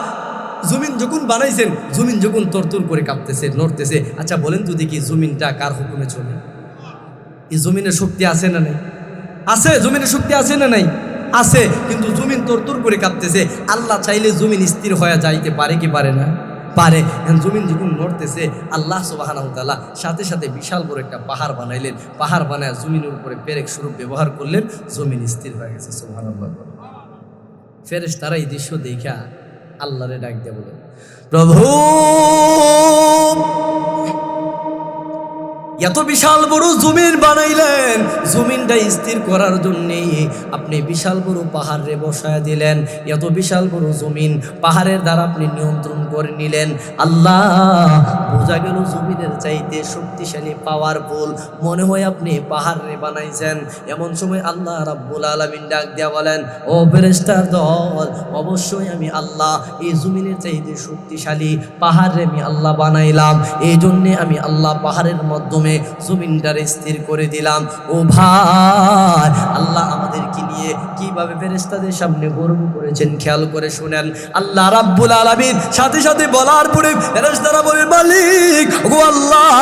জমিন যখন বানাইছেন, জমিন যখন তরতর করে কাঁপতেছে, নড়তেছে। আচ্ছা বলেন তো দেখি, জমিনটা কার হুকুমে চলে? এই জমিনের শক্তি আছে না নাই? আছে। জমিনের শক্তি আছে না নাই? আছে। কিন্তু জমিন তরতর করে কাঁপতেছে। আল্লাহ চাইলে জমিন স্থির হয়ে যাইতে পারে কি পারে না? পারে। জমিন যখন নড়তেছে, আল্লাহ সুবহানাহু ওয়া তাআলা সাথে সাথে বিশাল বড় একটা পাহাড় বানাইলেন। পাহাড় বানায় জমিনের উপরে পেরেক স্বরূপ ব্যবহার করলেন, জমিন স্থির হয়ে গেছে। সুবহানাল্লাহ। ফেরেশতারা এই দৃশ্য দেখা আল্লাহরে ডাক দিয়ে বলে, প্রভু এত বিশাল বড় জমিন বানাইলেন, জমিনটা স্থির করার জন্যে আপনি বিশাল বড় পাহাড়ে বসায় দিলেন। এত বিশাল বড় জমিন পাহাড়ের দ্বারা আপনি নিয়ন্ত্রণ করে নিলেন। আল্লাহ, বোঝা গেল জমিনের চাইতে শক্তিশালী পাওয়ারফুল মনে হয় আপনি পাহাড়ে বানাইছেন। এমন সময় আল্লাহ রাব্বুল আলামিন ডাক দিয়া বলেন, ও ফেরেশতার দল, অবশ্যই আমি আল্লাহ এই জমিনের চাইতে শক্তিশালী পাহাড়ে আমি আল্লাহ বানাইলাম। এই জন্যে আমি আল্লাহ পাহাড়ের মাধ্যমে জমিনটারে স্থির করে দিলাম। ও ভাই, আল্লাহ আমাদেরকে নিয়ে কিভাবে ফেরেশতাদের সামনে গর্ব করেছেন খেয়াল করে শুনেন। আল্লাহ রাব্বুল আলামিন সাথে সাথে বলার পরে ফেরেশতারা বলে, মালিক ও আল্লাহ,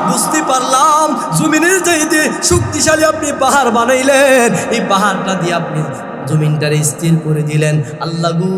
বুঝতে পারলাম জমিনের চাইতে শক্তিশালী আপনি পাহাড় বানাইলেন, এই পাহাড়টা দিয়ে আপনি জমিনটারে স্থির করে দিলেন। আল্লাহ গো,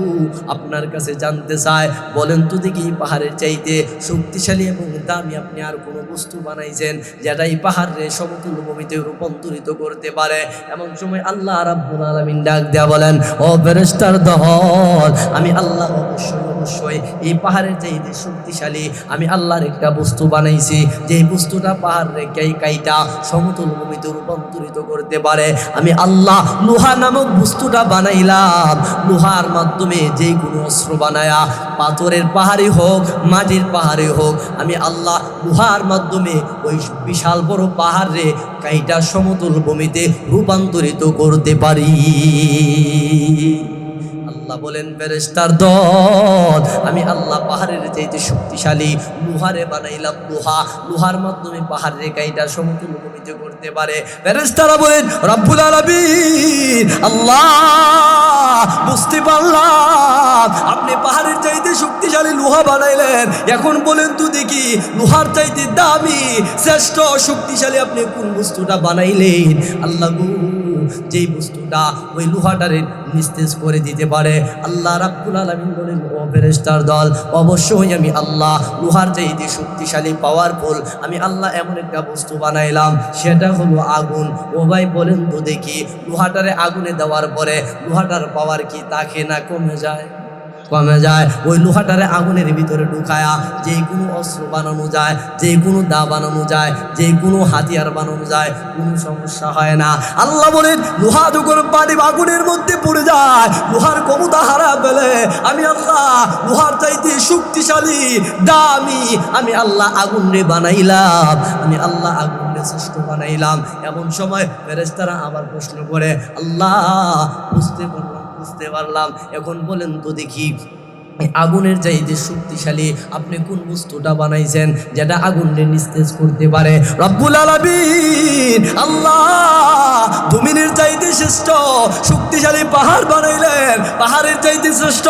আপনার কাছে জানতে চায়, বলেন তো দেখি পাহাড়ের চাইতে শক্তিশালী এবং দামি আপনি আর কোনো বস্তু বানাইছেন যেটা এই পাহাড়ে সমতুল ভূমিতে রূপান্তরিত করতে পারে? এমন সময় আল্লাহ রাব্বুল আলামিন ডাক দেয়া বলেন, ও ফেরেশতার দল, আমি আল্লাহ অবশ্যই এই পাহাড়ের চাইতে শক্তিশালী আমি আল্লাহর একটা বস্তু বানাইছি, যে বস্তুটা পাহাড়ে কাইটা সমতুল ভূমিতে রূপান্তরিত করতে পারে। আমি আল্লাহ লোহা নামক বস্তুটা বানাইলাম। লোহার মাধ্যমে যে কোনো অস্ত্র বানায়া, পাথরের পাহাড়ি হোক মাটির পাহাড়ি হোক, আমি আল্লাহ লোহার মাধ্যমে ওই বিশাল বড় পাহাড়ে কাইটা সমতল ভূমিতে রূপান্তরিত করতে পারি। আল্লাহ বলেন, ফেরেশতার দল, আমি আল্লাহ পাহাড়ের চাইতে শক্তিশালী লোহারে বানাইলাম। লোহার মাধ্যমে পাহাড়ের কাইটা সমতুল ভূমিতে করতে পারে। ফেরেশতারা বলেন, রব্বুল আলামিন, আল্লাহ বুঝতে পারলাম আপনি পাহাড়ের চাইতে শক্তিশালী শক্তিশালী লোহা বানাইলেন। এখন বলেন তো দেখি, লোহার চাইতে দামি শ্রেষ্ঠ শক্তিশালী আপনি কোন বস্তুটা বানাইলেন? আল্লাহ গো, যেই বস্তুটা ওই লোহাটারে নিস্তেজ করে দিতে পারে। আল্লাহ রাব্বুল আলামিন বলেন, ও ফেরেশতার দল, অবশ্যই আমি আল্লাহ লোহার চাইতে শক্তিশালী পাওয়ারফুল আমি আল্লাহ এমন একটা বস্তু বানাইলাম, সেটা হলো আগুন। ও ভাই বলেন তো দেখি, লোহাটারে আগুনে দেওয়ার পরে লোহাটার পাওয়ার কি থাকে না কমে যায়? কমে যায়। ওই লোহাটারে আগুনের ভিতরে ঢুকায়া যে কোনো অস্ত্র বানানো যায়, যে কোনো দা বানানো যায়, যে কোনো হাতিয়ার বানানো যায়, কোনো সমস্যা হয় না। আল্লাহ বলেন, লোহা যখন পানি আগুনের মধ্যে পড়ে যায়, লোহার ক্ষমতা হারা ফেলে, আমি আল্লাহ লোহার চাইতে শক্তিশালী দামি আমি আল্লাহ আগুন রে বানাইলাম, আমি আল্লাহ আগুন রে শ্রেষ্ঠ বানাইলাম। এমন সময় ফেরেশতারা আবার প্রশ্ন করে, আল্লাহ বুঝতে পারলাম, এখন বলেন তো দেখি, আগুনের চাইতে শক্তিশালী আপনি কোন বস্তুটা বানাইছেন যেটা আগুনকে নিস্তেজ করতে পারে? রব্বুল আলামিন আল্লাহ জমিনের চাইতে শ্রেষ্ঠ শক্তিশালী পাহাড় বানাইলেন, পাহাড়ের চাইতে শ্রেষ্ঠ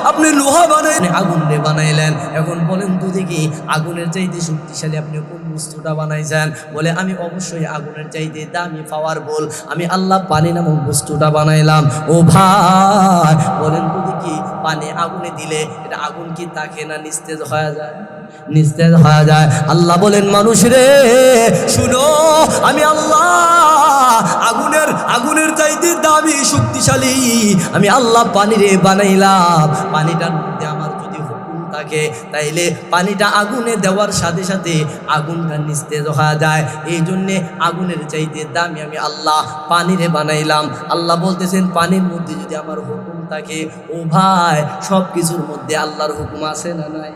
আপনি লোহা বানাইলেন, আগুনকে বানাইলেন। এখন বলেন তো দেখি, আগুনের চাইতে শক্তিশালী আপনি কোন বস্তুটা বানাইছেন? বলে, আমি অবশ্যই আগুনের চাইতে দামি পাওয়ারফুল আমি আল্লাহ পানি নামক বস্তুটা বানাইলাম। ও ভাই বলেন তো দেখি, পানি আগুনে দিলে এটা আগুন কি থাকে না নিস্তেজ হয়ে যায়? নিস্তেজ হয়ে যায়। আল্লাহ বলেন, মানুষ রে শুনো, আমি আল্লাহ আগুনের চাইতে দামি শক্তিশালী আমি আল্লাহ পানি রে বানাইলাম। পানিটার মধ্যে আমার যদি হুকুম থাকে, তাইলে পানিটা আগুনে দেওয়ার সাথে সাথে আগুনটা নিস্তেজ হয়ে যায়। এই জন্যে আগুনের চাইতে দামি আমি আল্লাহ পানিরে বানাইলাম। আল্লাহ বলতেছেন, পানির মধ্যে যদি আমার হুকুম থাকে, ও ভাই সব কিছুর মধ্যে আল্লাহর হুকুম আছে না নাই?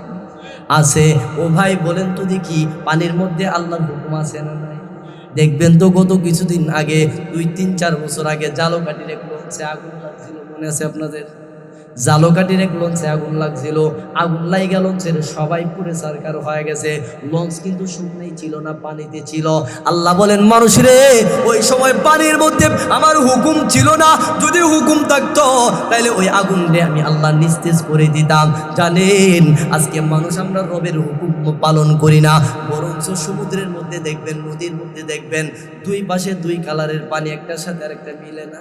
আছে। ও ভাই বলেন তো দেখি, পানির মধ্যে আল্লাহর হুকুম আছে না নাই? দেখবেন তো গত কিছুদিন আগে, 2-3-4 বছর আগে জালকাঠির এক লঞ্চে আগুন লাগছিল, মনে আছে আপনাদের? জালকাঠির এক লঞ্চে আগুন লাগছিল, আগুন লাগা লঞ্চের সবাই পুরে সরকার হয়ে গেছে। লঞ্চ কিন্তু শুকনোই ছিল না, পানিতে ছিল। আল্লাহ বলেন, মানুষ রে ওই সময় পানির মধ্যে আমার হুকুম ছিল না, যদি হুকুম থাকতো তাহলে ওই আগুন রে আমি আল্লাহ নিস্তেজ করে দিতাম। জানেন, আজকে মানুষ আমরা রবের হুকুম পালন করি না, বরঞ্চ সমুদ্রের মধ্যে দেখবেন, নদীর মধ্যে দেখবেন, দুই পাশে দুই কালারের পানি, একটার সাথে আরেকটা মিলে না।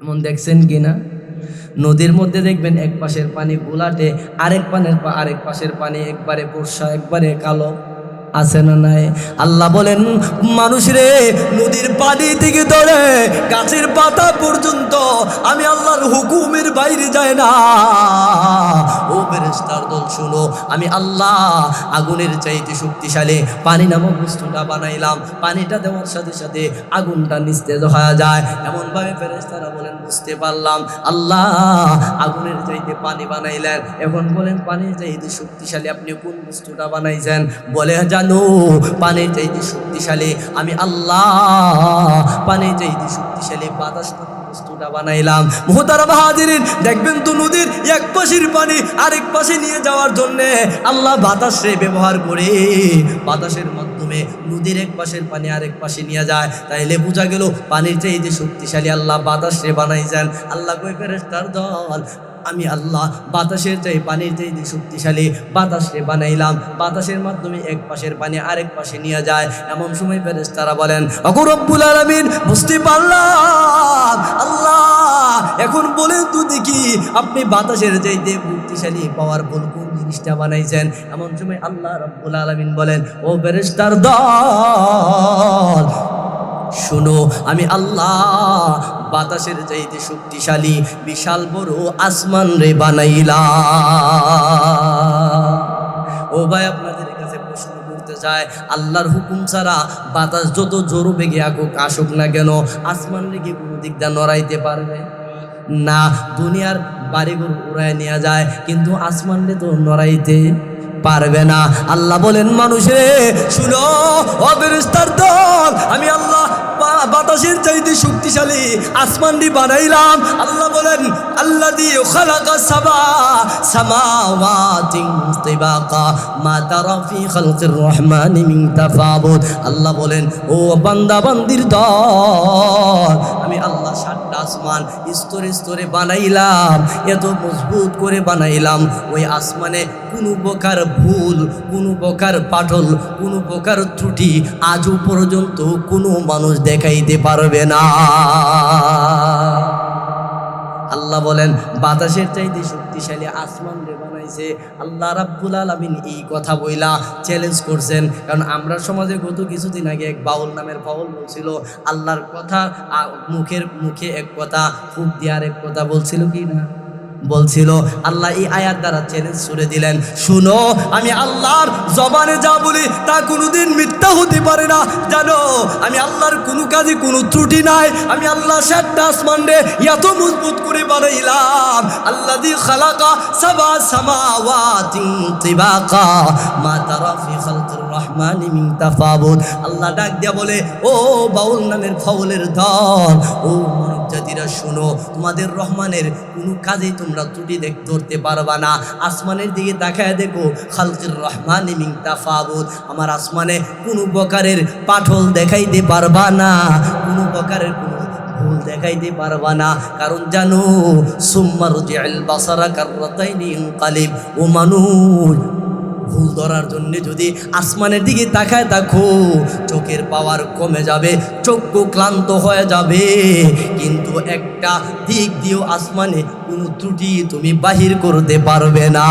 এমন দেখছেন কিনা? নদীর মধ্যে দেখবেন এক পাশের পানি গোলাটে, আরেক পাশের পানি একবারে বর্ষা, একবারে কালো, আছে না নাই? আল্লাহ বলেন, মানুষ রে নদীর পানি থেকে ধরে গাছের পাতা পর্যন্ত আমি আল্লাহর হুকুমের বাইরে যায় না। ও ফেরেশতার দল শুনো, আমি আল্লাহ আগুনের চাইতে শক্তিশালী পানি নামক বস্তুটা বানাইলাম। পানিটা দেওয়ার সাথে সাথে আগুনটা নিস্তেজ হয়ে যায়। এমনভাবে ফেরেশতারা বলেন, বুঝতে পারলাম আল্লাহ আগুনের চাইতে পানি বানাইলেন। এখন বলেন, পানির চাইতে শক্তিশালী আপনি কোন বস্তুটা বানাইছেন? বলে, জানো পানির চাইতে শক্তিশালী আমি আল্লাহ পানির চাইতে শক্তিশালী বাতাস বস্তুটা বানাইলাম। মুহতারাম হাজিরিন, দেখবেন তো নদীর এক পাশের পানি আরেক পাশে নিয়ে যাওয়ার জন্য আল্লাহ বাতাসে ব্যবহার করে, বাতাসের মাধ্যমে নদীর এক পাশের পানি আরেক পাশে নিয়ে যায়। তাইলে বোঝা গেল পানির চাইতে শক্তিশালী আল্লাহ বাতাসে বানাইছেন। আল্লাহ কই, ফেরেশতার দল, আমি আল্লাহ বাতাসের চাই পানির চাইতে শক্তিশালী বাতাসে বানাইলাম, বাতাসের মাধ্যমে এক পাশের পানি আরেক পাশে নিয়ে যায়। এমন সময় ফেরেশতারা বলেন, ওগো রব্বুল আলামিন, বুঝতে পারলাম আল্লাহ, এখন বলেন তো দেখি, আপনি বাতাসের চাইতে শক্তিশালী পাওয়ারফুল কোন জিনিসটা বানাইছেন? এমন সময় আল্লাহ রব্বুল আলামিন বলেন, ও ফেরেশতার দল শুনো, আমি আল্লাহ বাতাসের চাইতে শক্তিশালী বিশাল বড় আসমান রে বানাইলাম। ও ভাই, আপনাদের কাছে প্রশ্ন করতে চাই, আল্লাহর হুকুম ছাড়া বাতাস যত জোর বেগে আসুক না কেন, আসমান রেখে কোনো দিক দিয়ে নড়াইতে পারবে না? দুনিয়ার বাড়িঘর উড়ায় নেওয়া যায়, কিন্তু আসমান রে তো নড়াইতে পারবে না। আল্লাহ বলেন, মানুষে শুনো, ও ফেরেশতার দল, আমি আল্লাহ বাতাসের চাইতে শক্তিশালী আসমানটি বানাইলাম। আল্লাহ বলেন আল্লাযী খালাকা সাবা সামাওয়াতিন তিবাকা মা তারা ফি খালকির রহমানি মিন তাফাবুত। আল্লাহ বলেন ও বান্দা বান্দির দল, আমি আল্লাহ 7টা আসমান স্তরে স্তরে বানাইলাম, এত মজবুত করে বানাইলাম ওই আসমানে কোনো প্রকার ভুল, কোনো প্রকার পাটল, কোনো প্রকার ত্রুটি আজও পর্যন্ত কোনো মানুষ দেখাইতে পারবে না। আল্লাহ বলেন বাতাসের চাইতে শক্তিশালী আসমান রে বানাইছে। আল্লাহ রাব্বুল আলামিন এই কথা বইলা চ্যালেঞ্জ করছেন। কারণ আমরা সমাজে গত কিছুদিন আগে এক বাউল নামের বাউল বলছিল আল্লাহর কথা মুখে এক কথা, ফুক দিয়ার এক কথা বলছিল কি না? বলছিল। আল্লাহ এই আয়াত দ্বারা চ্যালেঞ্জ ছুড়ে দিলেন, শুনো আমি আল্লাহর জবানে যা বলি তা কোনোদিন মিথ্যা হতে পারে না। জানো আমি আল্লাহর কোনো কাজে কোনো ত্রুটি নাই। আমি আল্লাহ 7টা আসমান রে এত মজবুত করে বানাইলাম। আল্লাযী খালাকা সাবা সামাওয়াতিন তিবাকা মা তারা ফি খালকির রহমানি মিন তাফাবুত। আল্লাহ ডাক দিয়া বলে ও বাউল নামের ফাউলের দল, ও মানব জাতিরা শুনো, তোমাদের রহমানের কোনো কাজে তোমরা ত্রুটি ধরতে পারবা না। আসমানের দিকে তাকায় দেখো, খালকির রহমানি মিন তাফাবুত, আমার আসমানে কোনো প্রকারের পাঠল দেখাইতে পারবা না, কোনো প্রকারের কোনো ভুল দেখাইতে পারবা না। কারণ জানো সুম্মা রুজি'আল বাসারা কাররাতাইনি ইনকালিব, ও মানুষ ভুল ধরার জন্য যদি আসমানের দিকে তাকায় দেখো চোখের পাওয়ার কমে যাবে, চক্ষু ক্লান্ত হয়ে যাবে, কিন্তু একটা দিক দিয়েও আসমানে কোনো ত্রুটি তুমি বাহির করতে পারবে না।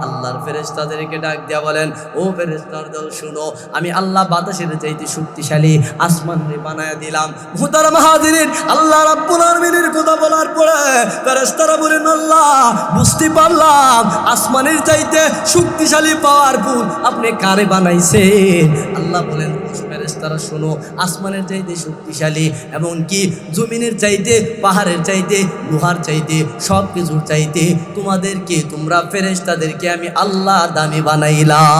আল্লাহর ফেরেশতাদেরকে ডাক দিয়া বলেন ও ফেরেশতার দল শুনো, আমি আল্লাহ বাতাসের চাইতে শক্তিশালী আসমান রে বানায়া দিলাম। মুহতারাম হাজিরিন, আল্লাহ রাব্বুল আলামিনের কথা বলার পরে ফেরেশতারা বলেন আল্লাহ বুঝতে পারলাম আসমানের চাইতে শক্তিশালী পাওয়ারফুল আপনি কারে বানাইছেন। আল্লাহ বলেন ফেরেশতারা শোনো, আসমানের চাইতে শক্তিশালী এমনকি জমিনের চাইতে, পাহাড়ের চাইতে, লোহার চাইতে, সব কিছুর চাইতে তোমাদেরকে, তোমরা ফেরেশতাদেরকে আমি আল্লাহ দামি বানাইলাম।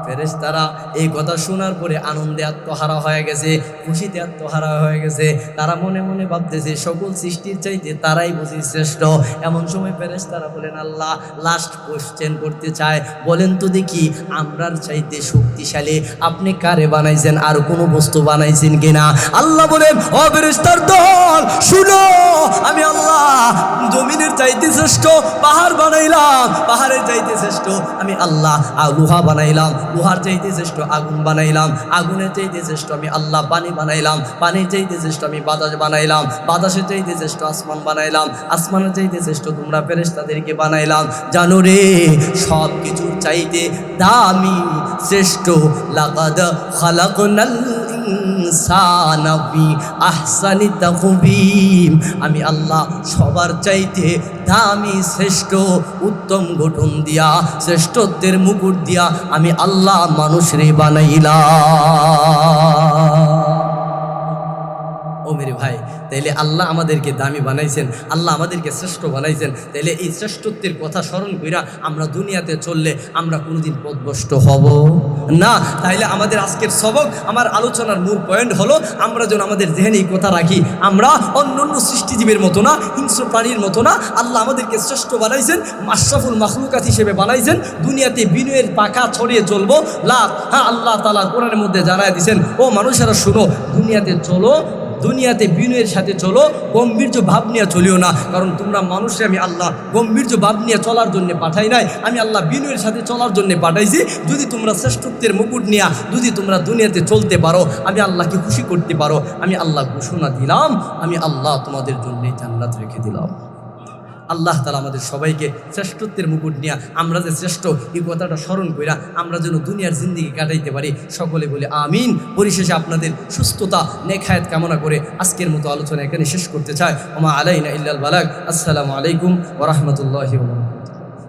ফেরেশতারা এই কথা শোনার পরে আনন্দে আত্মহারা হয়ে গেছে, খুশিতে আত্মহারা হয়ে গেছে। তারা মনে মনে ভাবতেছে সকল সৃষ্টির চাইতে তারাই বুঝি শ্রেষ্ঠ। এমন সময় ফেরেশতারা বলেন আল্লাহ লাস্ট কোশ্চেন করতে চায়, বলেন তো দেখি আমরার চাইতে শক্তিশালী আপনি কারে বানাইছেন, আর কোনো বস্তু বানাইছেন কিনা? আল্লাহ বলেন ও ফেরেশতার দল শুনো, আমি আল্লাহ জমিনের চাইতে শ্রেষ্ঠ পাহাড় বানাইলাম, পাহাড়ের চাইতে শ্রেষ্ঠ আমি আল্লাহ লোহা বানাইলাম, লোহার চাইতে শ্রেষ্ঠ আগুন বানাইলাম, আগুনের চাইতে শ্রেষ্ঠ আমি আল্লাহ পানি বানাইলাম, পানির চাইতে শ্রেষ্ঠ আমি বাতাস বানাইলাম, বাতাসের চাইতে শ্রেষ্ঠ আসমান বানাইলাম, আসমানের চাইতে শ্রেষ্ঠ তোমরা ফেরেশতাদেরকে বানাইলাম। জানো রে সব কিছুর চাইতে দামি শ্রেষ্ঠ লাকাদ খালাকনাল ইনসানা ফি আহসানি তাকবীম, আমি আল্লাহ সবার চাইতে দামি শ্রেষ্ঠ উত্তম গঠন দিয়া, শ্রেষ্ঠত্বের মুকুট দিয়া আমি আল্লাহ মানুষরে বানাইলাম। ও মেরে ভাই, তাইলে আল্লাহ আমাদেরকে দামি বানাইছেন, আল্লাহ আমাদেরকে শ্রেষ্ঠ বানাইছেন। তাইলে এই শ্রেষ্ঠত্বের কথা স্মরণ কইরা আমরা দুনিয়াতে চললে আমরা কোনোদিন পথভ্রষ্ট হব না। তাইলে আমাদের আজকের সবক, আমার আলোচনার মূল পয়েন্ট হলো আমরা যেন আমাদের জেহেনে এই কথা রাখি, আমরা অন্য অন্য সৃষ্টিজীবের মতো না, হিংস্র প্রাণীর মতো না। আল্লাহ আমাদেরকে শ্রেষ্ঠ বানাইছেন, মাশরাফুল মাখলুকাত হিসেবে বানাইছেন। দুনিয়াতে বিনয়ের পাখা ছড়িয়ে চলবো লাভ। হ্যাঁ, আল্লাহ তাআলা কোরআনের মধ্যে জানায় দিয়েছেন ও মানুষেরা শুনো, দুনিয়াতে চলো, দুনিয়াতে বিনয়ের সাথে চলো, গম্ভীর্য ভাব নিয়ে চলিও না। কারণ তোমরা মানুষে আমি আল্লাহ গম্ভীর্য ভাব নিয়ে চলার জন্য পাঠাই নাই, আমি আল্লাহ বিনয়ের সাথে চলার জন্য পাঠাইছি। যদি তোমরা শ্রেষ্ঠত্বের মুকুট নিয়ে যদি তোমরা দুনিয়াতে চলতে পারো, আমি আল্লাহকে খুশি করতে পারো, আমি আল্লাহ ঘোষণা দিলাম, আমি আল্লাহ তোমাদের জন্য জান্নাত রেখে দিলাম। আল্লাহ তাআলা আমাদের সবাইকে শ্রেষ্ঠত্বের মুকুট নিয়ে আমরা যে শ্রেষ্ঠ এই কথাটা স্মরণ কইরা আমরা যেন দুনিয়ার জিন্দেগি কাটাইতে পারি, সকলে বলে আমিন। পরিশেষে আপনাদের সুস্থতা নেক হায়াত কামনা করে আজকের মতো আলোচনা এখানে শেষ করতে চাই। ওমা আলাইনা ইল্লাল বালাগ। আসসালামু আলাইকুম ওয়া রাহমাতুল্লাহি ওয়া বারাকাতুহু।